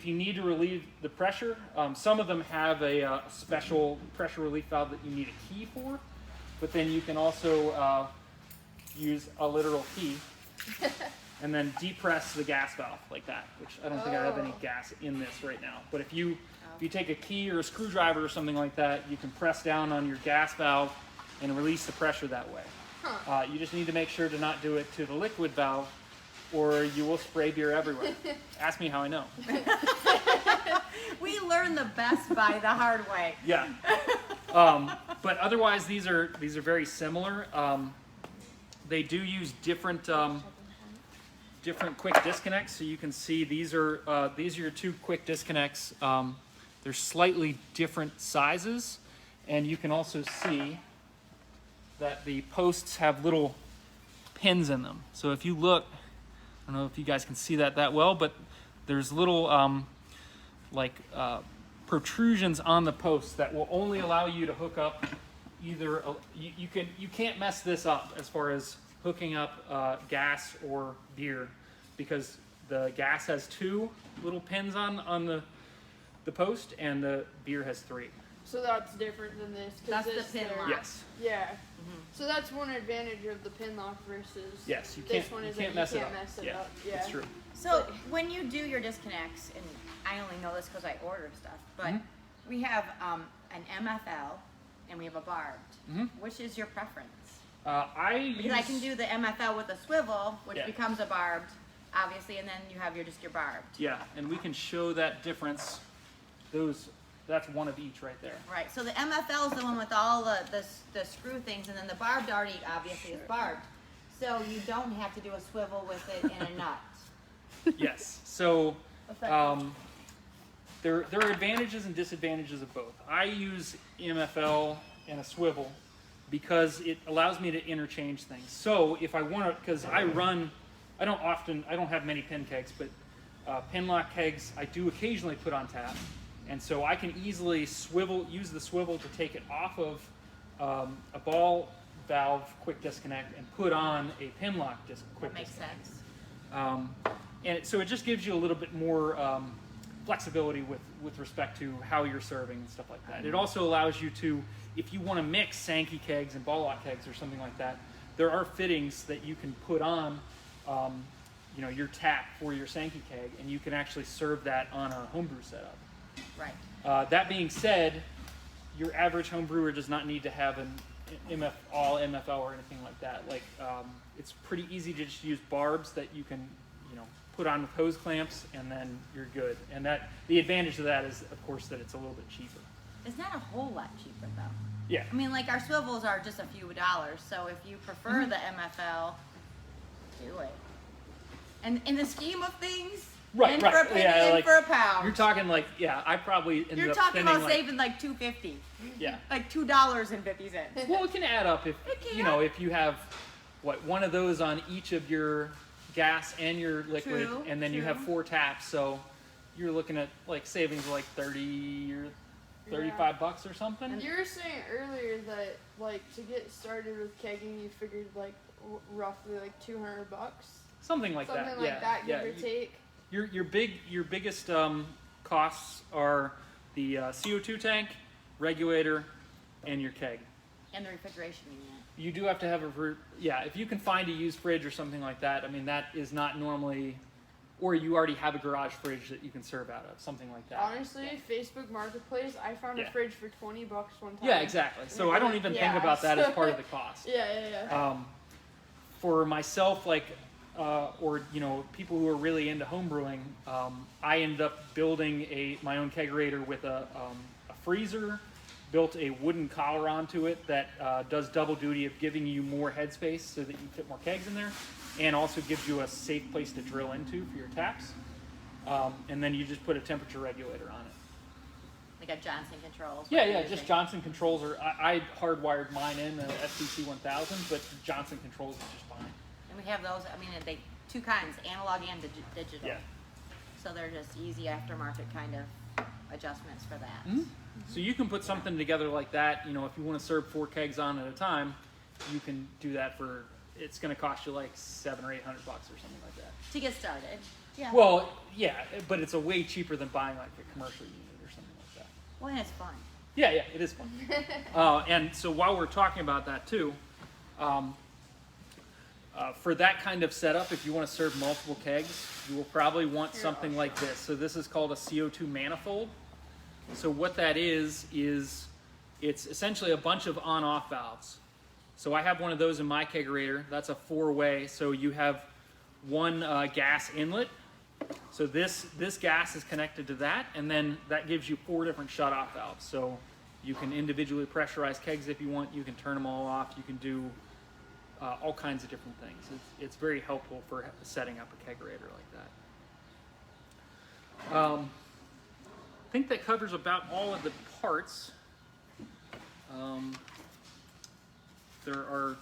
you need to relieve the pressure, some of them have a special pressure relief valve that you need a key for, but then you can also use a literal key and then depress the gas valve like that, which I don't think I have any gas in this right now. But if you take a key or a screwdriver or something like that, you can press down on your gas valve and release the pressure that way. You just need to make sure to not do it to the liquid valve, or you will spray beer everywhere. Ask me how I know. We learn the best by the hard way. Yeah. But otherwise, these are very similar. They do use different quick disconnects. So you can see these are your two quick disconnects. They're slightly different sizes, and you can also see that the posts have little pins in them. So if you look, I don't know if you guys can see that well, but there's little protrusions on the posts that will only allow you to hook up either. You can't mess this up as far as hooking up gas or beer, because the gas has two little pins on the post, and the beer has three. So that's different than this. That's the pin lock. Yes. Yeah. So that's one advantage of the pin lock versus Yes, you this can't, one you is can't that mess you it can't up. mess it Yeah, up. Yeah. that's true. So when you do your disconnects, and I only know this because I order stuff, but we have an MFL and we have a barbed. Which is your preference? Because I can do the MFL with a swivel, which becomes a barbed, obviously, and then you have your barbed. Yeah, and we can show that difference. That's one of each right there. Right. So the MFL is the one with all the screw things, and then the barbed already obviously is barbed. So you don't have to do a swivel with it and a nut. Yes. So there are advantages and disadvantages of both. I use MFL and a swivel because it allows me to interchange things. So if I want to, because I don't have many pin kegs, but pin lock kegs I do occasionally put on tap. And so I can easily use the swivel to take it off of a ball valve quick disconnect and put on a pin lock quick disconnect. That makes sense. And so it just gives you a little bit more flexibility with respect to how you're serving and stuff like that. It also allows you to, if you want to mix Sankey kegs and ball lock kegs or something like that, there are fittings that you can put on your tap for your Sankey keg, and you can actually serve that on a homebrew setup. Right. That being said, your average home brewer does not need to have an all MFL or anything like that. It's pretty easy to just use barbs that you can, put on with hose clamps, and then you're good. And the advantage of that is, of course, that it's a little bit cheaper. It's not a whole lot cheaper though. Yeah. I mean, our swivels are just a few dollars. So if you prefer the MFL, do it. And in the scheme of things. Right, in right. For a penny, Yeah, in for a pound. You're talking I probably ended You're up talking spending about saving $2.50. Yeah. $2.50. Well, it can add up if if you have one of those on each of your gas and your liquid, True, and then you have 4 taps, so you're looking at savings of $30 or $35 or something. And you were saying earlier that to get started with kegging, you figured roughly $200. Something like that. Something like that, give or take. Your biggest costs are the CO2 tank, regulator, and your keg. And the refrigeration unit. You do have to have if you can find a used fridge or something like that. I mean, that is not normally, or you already have a garage fridge that you can serve out of, something like that. Honestly, Facebook Marketplace, I found a fridge for $20 one time. Yeah, exactly. So I don't even think about that as part of the cost. Yeah. for myself, like, or people who are really into homebrewing, I ended up building my own kegerator with a freezer, built a wooden collar onto it that does double duty of giving you more headspace so that you can fit more kegs in there, and also gives you a safe place to drill into for your taps. And then you just put a temperature regulator on it. Like a Johnson Controls. Yeah, just Johnson Controls. Or I hardwired mine in the STC 1000, but Johnson Controls is just fine. And we have those. I mean, they two kinds, analog and digital. Yeah. So they're just easy aftermarket kind of adjustments for that. Mm-hmm. So you can put something together like that. If you want to serve 4 kegs on at a time, you can do that for. It's going to cost you like $700 or $800 or something like that. To get started. Yeah. Well, yeah, but it's a way cheaper than buying like a commercial unit or something like that. Well, and it's fun. Yeah, it is fun. And so while we're talking about that too, for that kind of setup, if you want to serve multiple kegs, you will probably want something like this. So this is called a CO2 manifold. So what that is it's essentially a bunch of on-off valves. So I have one of those in my kegerator. That's a 4-way. So you have one gas inlet. So this gas is connected to that, and then that gives you 4 different shut-off valves. So you can individually pressurize kegs if you want. You can turn them all off. You can do all kinds of different things. It's very helpful for setting up a kegerator like that. I think that covers about all of the parts. There are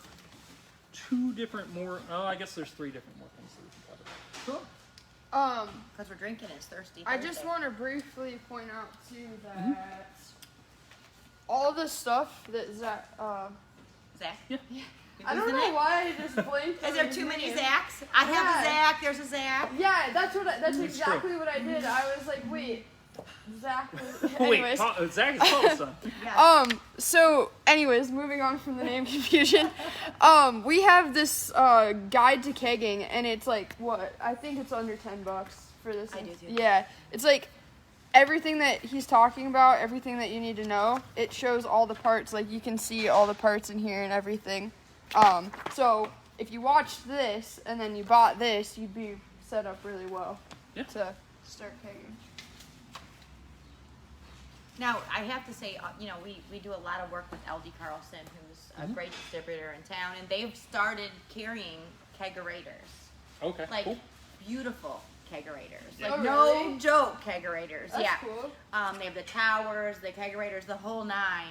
2 different more. Oh, I guess there's 3 different more things that we can cover. Cool. Because we're drinking, it's thirsty. I just want to briefly point out too that all the stuff that Zach. Zach? Yeah. I don't know why I just blanked. Is on there his too many name. Zachs? I have a Yeah. Zach. There's a Zach. Yeah, that's true. exactly what I did. I was like, wait, Zach. Wait, Anyways. Zach is Paul's son. Yeah. So anyways, moving on from the name confusion, we have this guide to kegging, and it's like what? I think it's under $10 for this. I do too. Yeah, it's like everything that he's talking about, everything that you need to know. It shows all the parts, like you can see all the parts in here and everything. So if you watched this and then you bought this, you'd be set up really well Yeah. to start kegging. Now, I have to say, we do a lot of work with LD Carlson, who's a great distributor in town, and they've started carrying kegerators. Okay, Like, cool. beautiful kegerators. Yeah. Like, Oh, no really? joke kegerators. That's yeah. cool. They have the towers, the kegerators, the whole 9.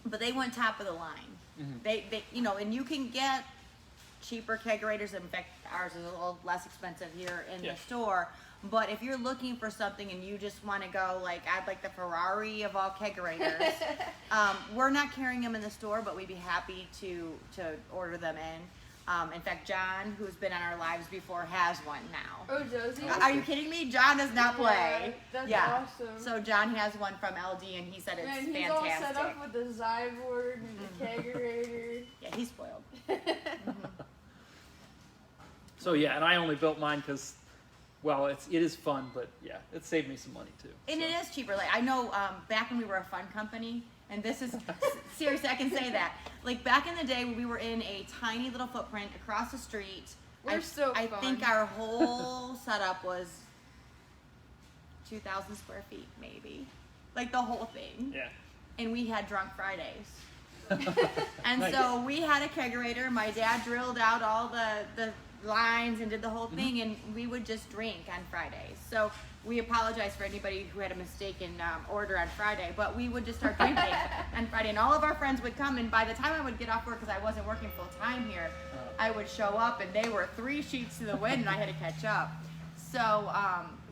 But they went top of the line. Mm-hmm. They and you can get cheaper kegerators. In fact, ours is a little less expensive here in Yeah. the store. But if you're looking for something and you just want to go, like, I'd like the Ferrari of all kegerators, we're not carrying them in the store, but we'd be happy to order them in. In fact, John, who's been on our lives before, has one now. Oh, does he? Are you kidding me? John does not play. Yeah, that's awesome. So John has one from LD, and he said it's Man, he's fantastic. all set up with the Zyboard and the kegerator. Yeah, he's spoiled. So yeah, and I only built mine because, well, it is fun, but yeah, it saved me some money too. And so. it is cheaper. Like, I know back when we were a fun company, and this is seriously, I can say that. Like, back in the day, we were in a tiny little footprint across the street. We're so I fun. think our whole setup was 2,000 square feet, maybe. Like, the whole thing. Yeah. And we had drunk Fridays. And Nice. so we had a kegerator. My dad drilled out all the lines and did the whole thing, and we would just drink on Fridays. So we apologize for anybody who had a mistaken order on Friday, but we would just start drinking on Friday, and all of our friends would come, and by the time I would get off work, because I wasn't working full time here, I would show up, and they were 3 sheets to the wind, and I had to catch up. So,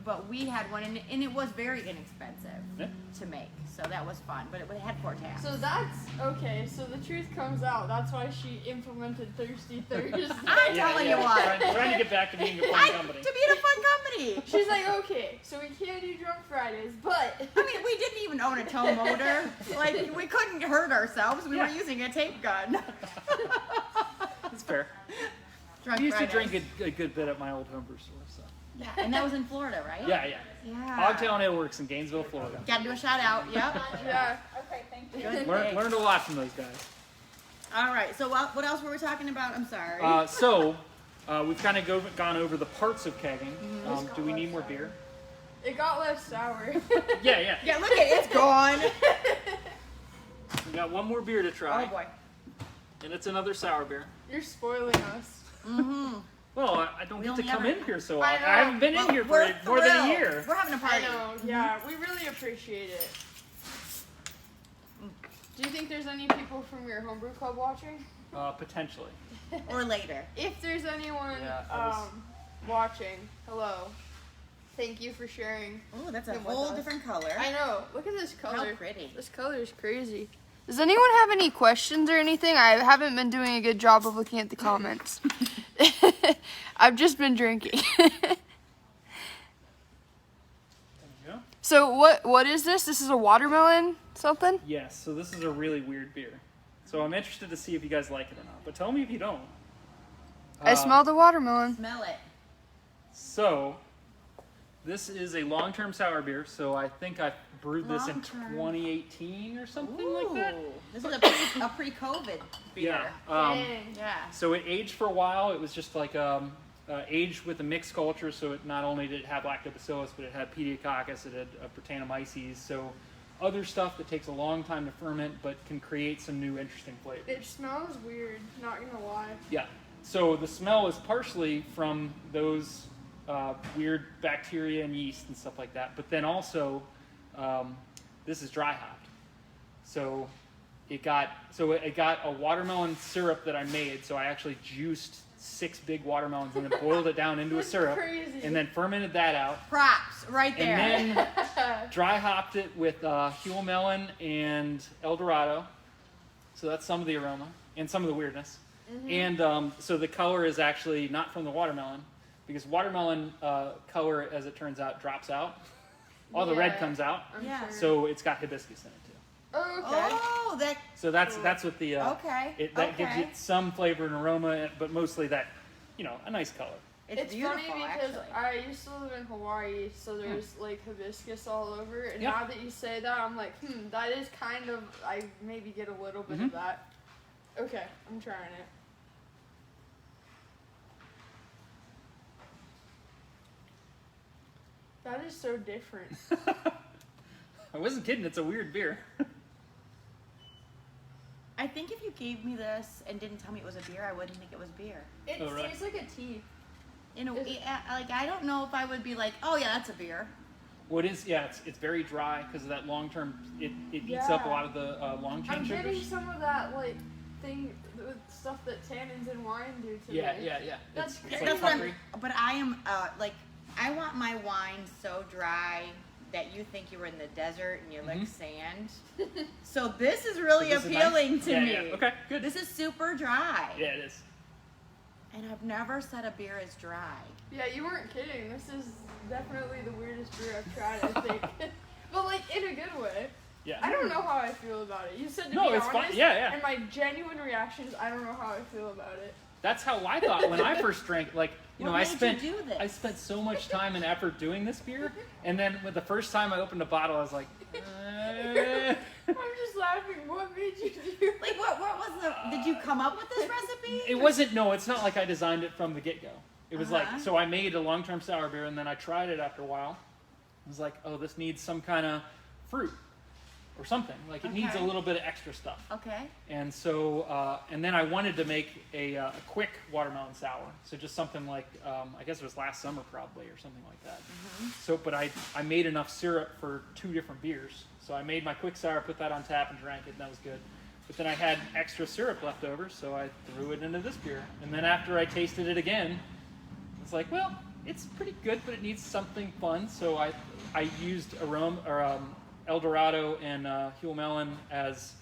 but we had one, and it was very inexpensive to make, so that was fun, but it had 4 taps. So that's okay. So the truth comes out. That's why she implemented Thirsty Thursday. I'm telling you what. Trying to get back to being a fun company. To be in a fun company. She's like, okay, so we can't do Drunk Fridays, but I mean, we didn't even own a tow motor. Like, we couldn't hurt ourselves. We were using a tape gun. That's fair. Drunk I used to Fridays. drink a good bit at my old homebrew store. So. Yeah, and that was in Florida, right? Yeah. Yeah. Hogtown Ale Works in Gainesville, Florida. Gotta do a shout out. Yep. yeah. Okay, thank you. Good. Learned a lot from those guys. All right. So what else were we talking about? I'm sorry. We've kind of gone over the parts of kegging. Do we need more beer? It got less sour. Yeah. Yeah, look at it. It's gone. We got one more beer to try. Oh boy. And it's another sour beer. You're spoiling us. Mm-hmm. Well, I don't get to come in here so I often. know. I haven't been in here for more than a year. We're having a I party. know, yeah, we really appreciate it. Do you think there's any people from your homebrew club watching? Potentially. Or later. If there's anyone Yeah, watching, hello. Thank you for sharing. Oh, that's a Them with whole us. different color. I know. Look at this color. How pretty. This color is crazy. Does anyone have any questions or anything? I haven't been doing a good job of looking at the comments. I've just been drinking. There you go. So what is this? This is a watermelon something? Yes, so this is a really weird beer. So I'm interested to see if you guys like it or not. But tell me if you don't. I smell the watermelon. Smell it. So, this is a long-term sour beer. So I think I brewed this in Long-term. 2018 or something like that. Ooh, This is a pre-COVID beer. Yeah. Dang. Yeah. So it aged for a while. It was just like aged with a mixed culture. So it not only did it have lactobacillus, but it had pediococcus, it had Brettanomyces. So other stuff that takes a long time to ferment, but can create some new interesting flavors. It smells weird, not gonna lie. Yeah. So the smell is partially from those weird bacteria and yeast and stuff like that. But then also, this is dry hopped. So it got a watermelon syrup that I made. So I actually juiced 6 big watermelons and then boiled it down into a That's syrup, crazy. and then fermented that out. Props right there. And then dry hopped it with Huel melon and El Dorado. So that's some of the aroma and some of the weirdness. Mm-hmm. And so the color is actually not from the watermelon, because watermelon color, as it turns out, drops out. All the red Yeah. comes out. I'm Yeah. sure. So it's got hibiscus in it too. Oh, okay. Oh, that. So that's what the Okay. that gives okay. it some flavor and aroma, but mostly that, a nice color. It's funny beautiful, because actually. I used to live in Hawaii, so there's like hibiscus all over. And Yeah. now that you say that, I'm like, that is kind of, I maybe get a little bit Mhm. of that. Okay, I'm trying it. That is so different. I wasn't kidding. It's a weird beer. I think if you gave me this and didn't tell me it was a beer, I wouldn't think it was beer. It Oh, right. tastes like a tea. Like I don't know if I would be like, oh yeah, that's a beer. What is? Yeah, it's very dry because of that long term. It eats up a Yeah. lot of the long chain I'm getting sugars. some of that like thing with stuff that tannins in wine do to Yeah. me. That's It's crazy. like That's what puffery. But I am like, I want my wine so dry that you think you were in the desert and you lick sand. So this is really So this is appealing nice? to Yeah, me. yeah. Okay, good. This is super dry. Yeah, it is. And I've never said a beer is dry. Yeah, you weren't kidding. This is definitely the weirdest beer I've tried, I think. But like in a good way. Yeah. I don't know how I feel about it. You said to No, be it's honest, fine. Yeah. and my genuine reaction is I don't know how I feel about it. That's how I thought when I first drank. Like, What I made you spent do this? I spent so much time and effort doing this beer, and then with the first time I opened a bottle, I was like, I'm just laughing. What made you do it? Like what was did you come up with this recipe? It wasn't. No, it's not like I designed it from the get go. It was Uh-huh. like, so I made a long term sour beer, and then I tried it after a while. I was like, oh, this needs some kind of fruit or something. Like it needs a Okay. little bit of extra stuff. Okay. And so, and then I wanted to make a quick watermelon sour. So just something like, I guess it was last summer probably or something like that. So, but I made enough syrup for 2 different beers. So I made my quick sour, put that on tap and drank it, and that was good. But then I had extra syrup left over, so I threw it into this beer. And then after I tasted it again, it's like, well, it's pretty good, but it needs something fun. So I used El Dorado and Huel melon as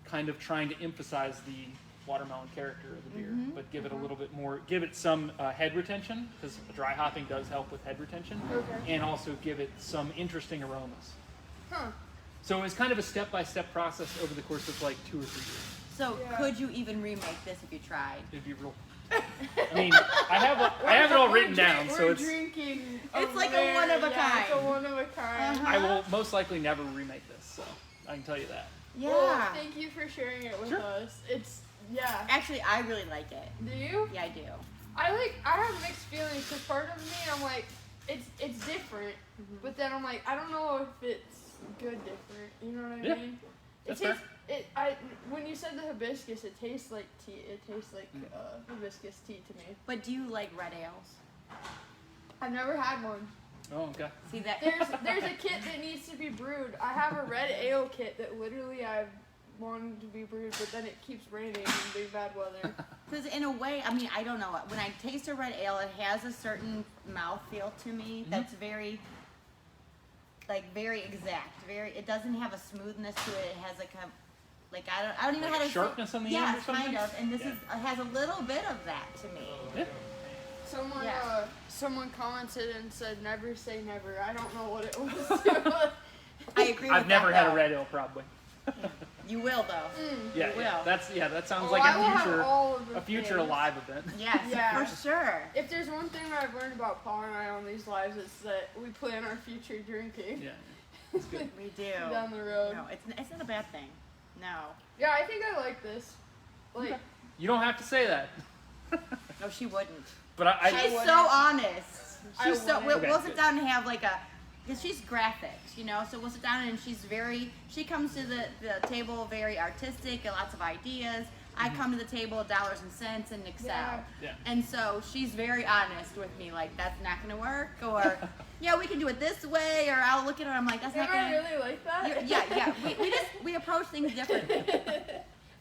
kind of trying to emphasize the watermelon character of the beer, but give it a little bit more, give it some head retention, because dry hopping does help with head retention, Okay. and also give it some interesting aromas. Huh. So it was kind of a step-by-step process over the course of like 2 or 3 years. So Yeah. could you even remake this if you tried? It'd be real. I mean, I have it all written down, so We're it's. drinking. It's like a rare- one of a yeah, It's a kind. one of a kind. Uh-huh. I will most likely never remake this, so I can tell you that. Yeah. Well, thank you for sharing it with Sure. us. It's Yeah. Actually, I really like it. Do you? Yeah, I do. I have mixed feelings because part of me, I'm like, it's different, but then I'm like, I don't know if it's good different. You know what I mean? That's It tastes, when you said the hibiscus, it tastes like tea. It tastes like hibiscus tea to me. But do you like red ales? I've never had one. Oh, okay. See that? There's a kit that needs to be brewed. I have a red ale kit that literally I've wanted to be brewed, but then it keeps raining and being bad weather. Because in a way, I mean, I don't know. When I taste a red ale, it has a certain mouthfeel to me that's very exact. It doesn't have a smoothness to it. It has I don't even know how to sharpness on the end or something? kind of. And this has a little bit of that to me. Yeah. Someone commented and said, "Never say never." I don't know what it was. I agree with that. I've never had a red ale, probably. You will, though. Yeah, You yeah. will. That sounds Oh, like I will have all of the a future things. live event. Yes, Yeah. for sure. If there's one thing that I've learned about Paul and I on these lives, it's that we plan our future drinking. Yeah, it's good. We do. Down the road. No, it's not a bad thing. No. Yeah, I think I like this. Like, You don't have to say that. No, she wouldn't. But I She's wouldn't. so honest. I She's so. wouldn't. We'll sit down and have because she's graphics, you know. So we'll sit down and she comes to the table very artistic and lots of ideas. I come to the table dollars and cents and Excel. Yeah. And so she's very honest with me, like that's not gonna work, or yeah, we can do it this way, or I'll look at her, I'm like that's not am I gonna. really like that? Yeah. We approach things differently.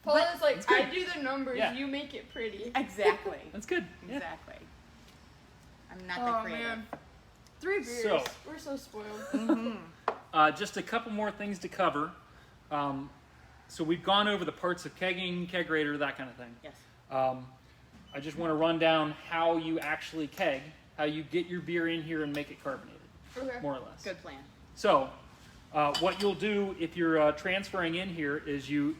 Paul But is like, it's good. I do the numbers, Yeah. you make it pretty. Exactly. That's good. Yeah. Exactly. I'm not the Oh creative. man, 3 beers. So- We're so spoiled. Just a couple more things to cover. So we've gone over the parts of kegging, kegerator, that kind of thing. Yes. I just want to run down how you actually keg, how you get your beer in here and make it carbonated, Okay. more or less. Good plan. So, what you'll do if you're transferring in here is you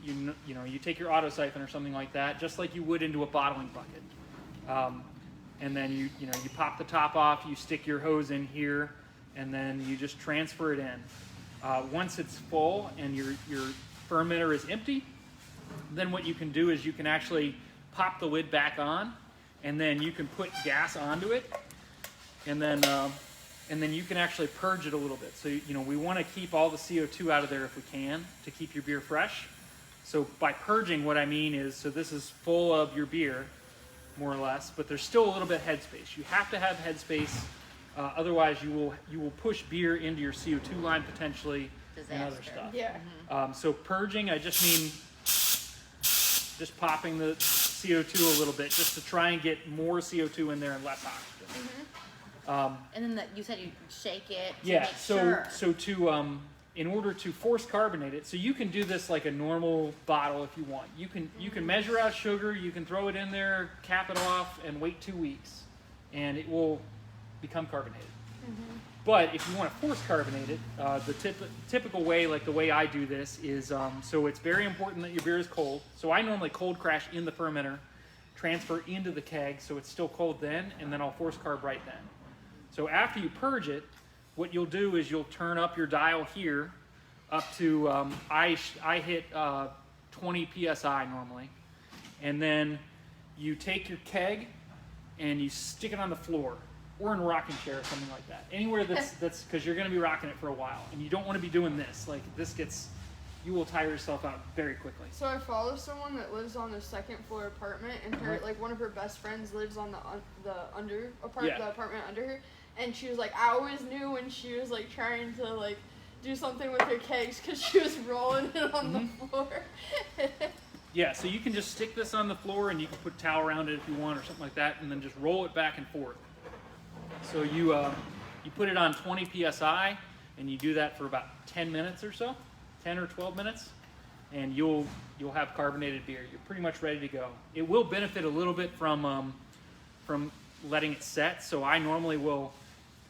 take your auto siphon or something like that, just like you would into a bottling bucket, and then you pop the top off, you stick your hose in here, and then you just transfer it in. Once it's full and your fermenter is empty, then what you can do is you can actually pop the lid back on, and then you can put gas onto it, and then you can actually purge it a little bit. So we want to keep all the CO2 out of there if we can to keep your beer fresh. So by purging, what I mean is, so this is full of your beer, more or less, but there's still a little bit of headspace. You have to have headspace, otherwise you will push beer into your CO2 line potentially and other Disaster. stuff. Yeah. So purging, I just mean just popping the CO2 a little bit, just to try and get more CO2 in there and less oxygen. And then you said you shake it to Yeah. make So sure. so to in order to force carbonate it, so you can do this like a normal bottle if you want. You can measure out sugar, you can throw it in there, cap it off, and wait 2 weeks, and it will become carbonated. But if you want to force carbonate it, the typical way, like the way I do this, is so it's very important that your beer is cold. So I normally cold crash in the fermenter, transfer into the keg, so it's still cold then, and then I'll force carb right then. So after you purge it, what you'll do is you'll turn up your dial here up to I hit 20 psi normally, and then you take your keg and you stick it on the floor or in a rocking chair or something like that. Anywhere that's because you're going to be rocking it for a while, and you don't want to be doing this. Like you will tire yourself out very quickly. So I follow someone that lives on a 2nd floor apartment, and her one of her best friends lives on the apartment under her, and she was like, I always knew when she was like trying to like do something with her kegs because she was rolling it on the floor. Yeah, so you can just stick this on the floor, and you can put a towel around it if you want or something like that, and then just roll it back and forth. So you put it on 20 psi, and you do that for about 10 minutes or so, 10 or 12 minutes, and you'll have carbonated beer. You're pretty much ready to go. It will benefit a little bit from letting it set. So I normally will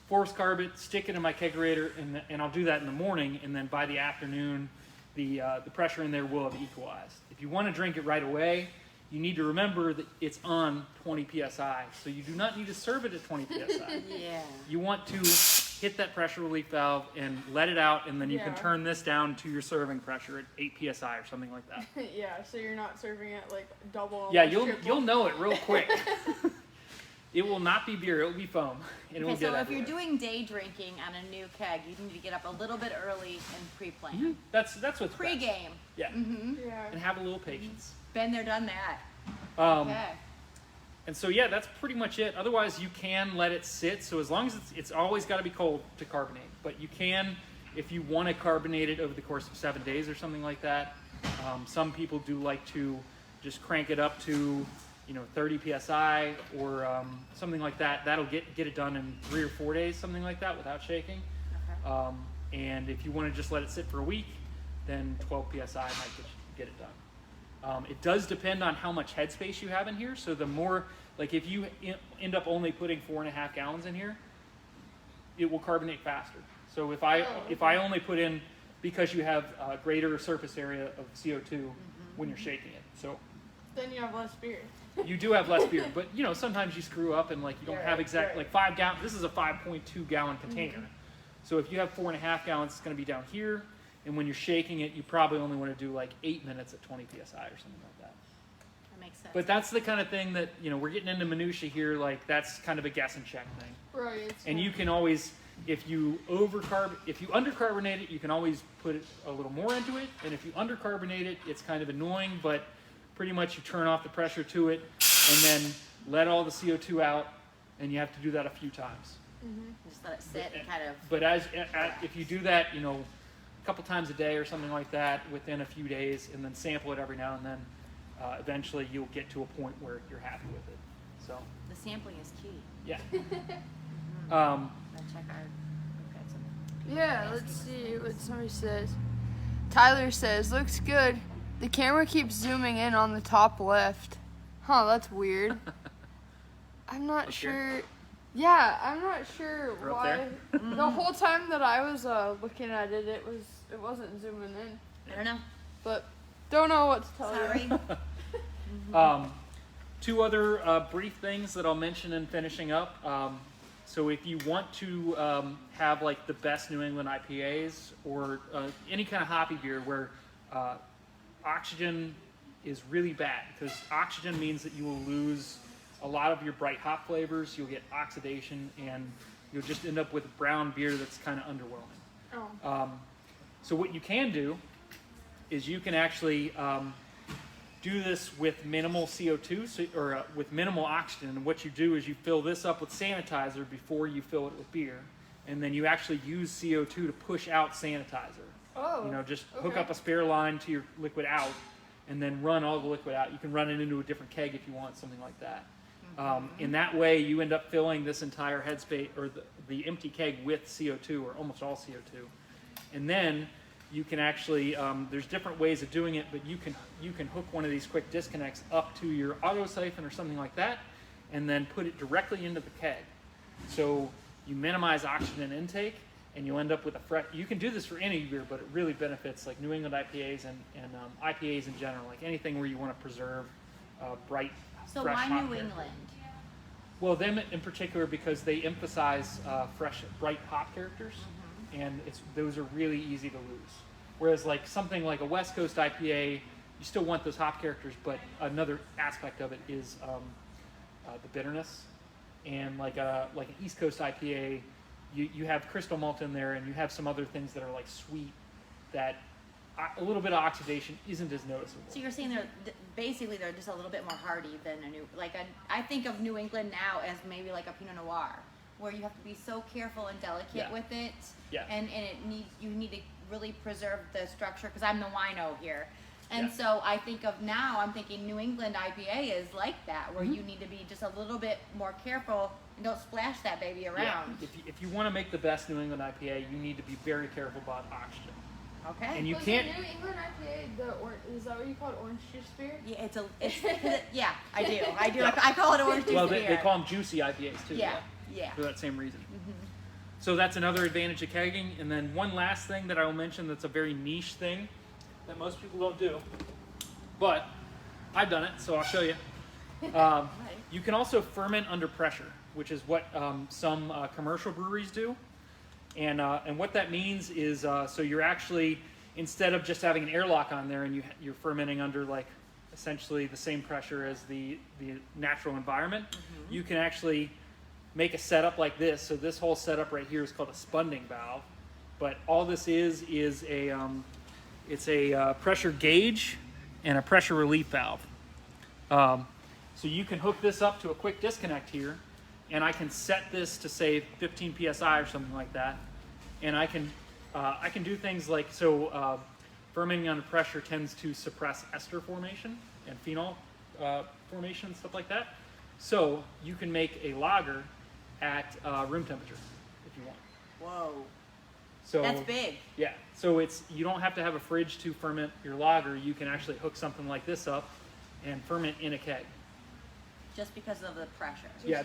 force carb it, stick it in my kegerator, and I'll do that in the morning, and then by the afternoon, the pressure in there will have equalized. If you want to drink it right away, you need to remember that it's on 20 psi. So you do not need to serve it at 20 psi. Yeah. You want to hit that pressure relief valve and let it out, and then you can Yeah. turn this down to your serving pressure at 8 psi or something like that. Yeah, so you're not serving it like double. Yeah, almost triple. you'll know it real quick. It will not be beer; it will be foam, and it will Okay, get so if everywhere. you're doing day drinking on a new keg, you need to get up a little bit early and pre-plan. Mhm. That's what's best. Pre-game. Yeah, Yeah. and have a little patience. Been there, done that. Okay. And so yeah, that's pretty much it. Otherwise, you can let it sit. So as long as it's always got to be cold to carbonate. But you can, if you want to carbonate it over the course of 7 days or something like that. Some people do like to just crank it up to 30 psi or something like that. That'll get it done in 3 or 4 days, something like that, without shaking. Okay. And if you want to just let it sit for a week, then 12 psi might get it done. It does depend on how much headspace you have in here. So the more, like if you end up only putting 4.5 gallons in here, it will carbonate faster. So if I only put in, because you have a greater surface area of CO2 when you're shaking it. So Then you have less beer. you do have less beer, but sometimes you screw up and like you don't Yeah, have right, exact, right. like 5 gallons. This is a 5.2 gallon container. So if you have 4.5 gallons, it's going to be down here. And when you're shaking it, you probably only want to do like 8 minutes at 20 psi or something like that. That makes sense. But that's the kind of thing that, we're getting into minutia here. Like that's kind of a guess and check thing. Right. And you can always, if you undercarbonate it, you can always put a little more into it. And if you undercarbonate it, it's kind of annoying, but pretty much you turn off the pressure to it and then let all the CO2 out, and you have to do that a few times. Just let it sit and kind of. But if you do that, a couple times a day or something like that within a few days, and then sample it every now and then, eventually you'll get to a point where you're happy with it. So The sampling is key. yeah. Let's check our. We've got some. Yeah, let's see what somebody says. Tyler says, looks good. The camera keeps zooming in on the top left. Huh, that's weird. I'm not Up here? sure. Yeah, I'm not sure Or up why. there? The whole time that I was looking at it, it wasn't zooming in. I don't know. But don't know what to tell you. Sorry. 2 other brief things that I'll mention in finishing up. So if you want to have like the best New England IPAs or any kind of hoppy beer where oxygen is really bad, because oxygen means that you will lose a lot of your bright hop flavors, you'll get oxidation, and you'll just end up with a brown beer that's kind of underwhelming. Oh. So what you can do is you can actually do this with minimal CO2 or with minimal oxygen. And what you do is you fill this up with sanitizer before you fill it with beer, and then you actually use CO2 to push out sanitizer. Oh. Just hook okay. up a spare line to your liquid out, and then run all the liquid out. You can run it into a different keg if you want, something like that. In that way, you end up filling this entire headspace or the empty keg with CO2 or almost all CO2, and then you can actually there's different ways of doing it, but you can hook one of these quick disconnects up to your auto siphon or something like that, and then put it directly into the keg. So you minimize oxygen intake, and you end up with a fresh. You can do this for any beer, but it really benefits like New England IPAs and IPAs in general, like anything where you want to preserve bright. So fresh why hop New character. England? Well, them in particular because they emphasize fresh, bright hop characters, and those are really easy to lose. Whereas like something like a West Coast IPA, you still want those hop characters, but another aspect of it is the bitterness. And like an East Coast IPA, you have crystal malt in there, and you have some other things that are like sweet that a little bit of oxidation isn't as noticeable. So you're saying they're just a little bit more hardy than I think of New England now as maybe like a Pinot Noir, where you have to be so careful and delicate Yeah. with it, Yeah. and you need to really preserve the structure, because I'm the wino here, and Yeah. so I'm thinking New England IPA is like that, where you need to be just a little bit more careful and don't splash that baby around. Yeah. If you want to make the best New England IPA, you need to be very careful about oxygen. Okay. And you Was can't. the New England IPA, is that what you call it, orange juice beer? Yeah, yeah, I do. I call it orange juice Well, beer. they call them juicy IPAs too. Yeah, yeah. For that same reason. So that's another advantage of kegging. And then one last thing that I will mention that's a very niche thing that most people don't do, but I've done it, so I'll show you. You can also ferment under pressure, which is what some commercial breweries do. And what that means is, so you're actually, instead of just having an airlock on there and you're fermenting under like essentially the same pressure as the natural environment, you can actually make a setup like this. So this whole setup right here is called a spunding valve. But all this is it's a pressure gauge and a pressure relief valve. So you can hook this up to a quick disconnect here, and I can set this to say 15 psi or something like that. And I can do things like, so fermenting under pressure tends to suppress ester formation and phenol formation and stuff like that. So you can make a lager at room temperature if you want. Whoa. So That's big. Yeah. So you don't have to have a fridge to ferment your lager. You can actually hook something like this up and ferment in a keg. Just because of the pressure. Yeah,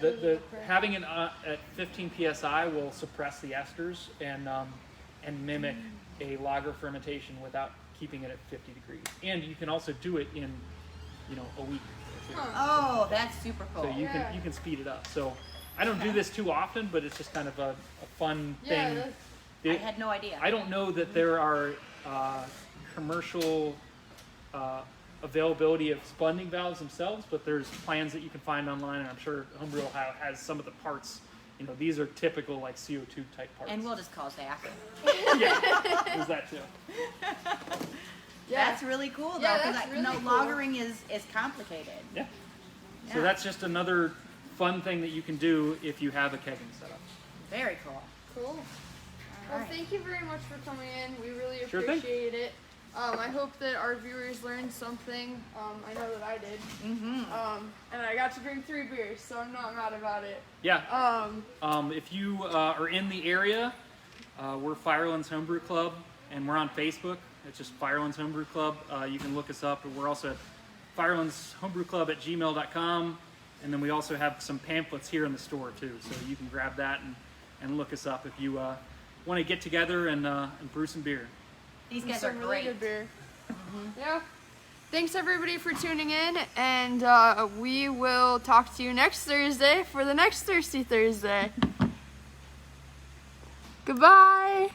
having it at 15 psi will suppress the esters and mimic a lager fermentation without keeping it at 50 degrees. And you can also do it in, a week or two. Oh, that's super cool. So you can speed it up. So I don't do this too often, but it's just kind of a fun thing. I had no idea. I don't know that there are commercial availability of spunding valves themselves, but there's plans that you can find online, and I'm sure Homebrew Ohio has some of the parts. These are typical like CO2 type parts. And we'll just call Zach. Yeah, there's that too. That's really cool though, because lagering is complicated. Yeah. So that's just another fun thing that you can do if you have a kegging setup. Very cool. Cool. All Well, right. thank you very much for coming in. We really Sure thing. appreciate it. I hope that our viewers learned something. I know that I did. And I got to drink 3 beers, so I'm not mad about it. Yeah. If you are in the area, we're Firelands Homebrew Club, and we're on Facebook. It's just Firelands Homebrew Club. You can look us up. We're also at firelandshombrewclub@gmail.com, and then we also have some pamphlets here in the store too, so you can grab that and look us up if you want to get together and brew some beer. These guys are Some really great. good beer. Yeah. Thanks everybody for tuning in, and we will talk to you next Thursday for the next Thirsty Thursday. Goodbye.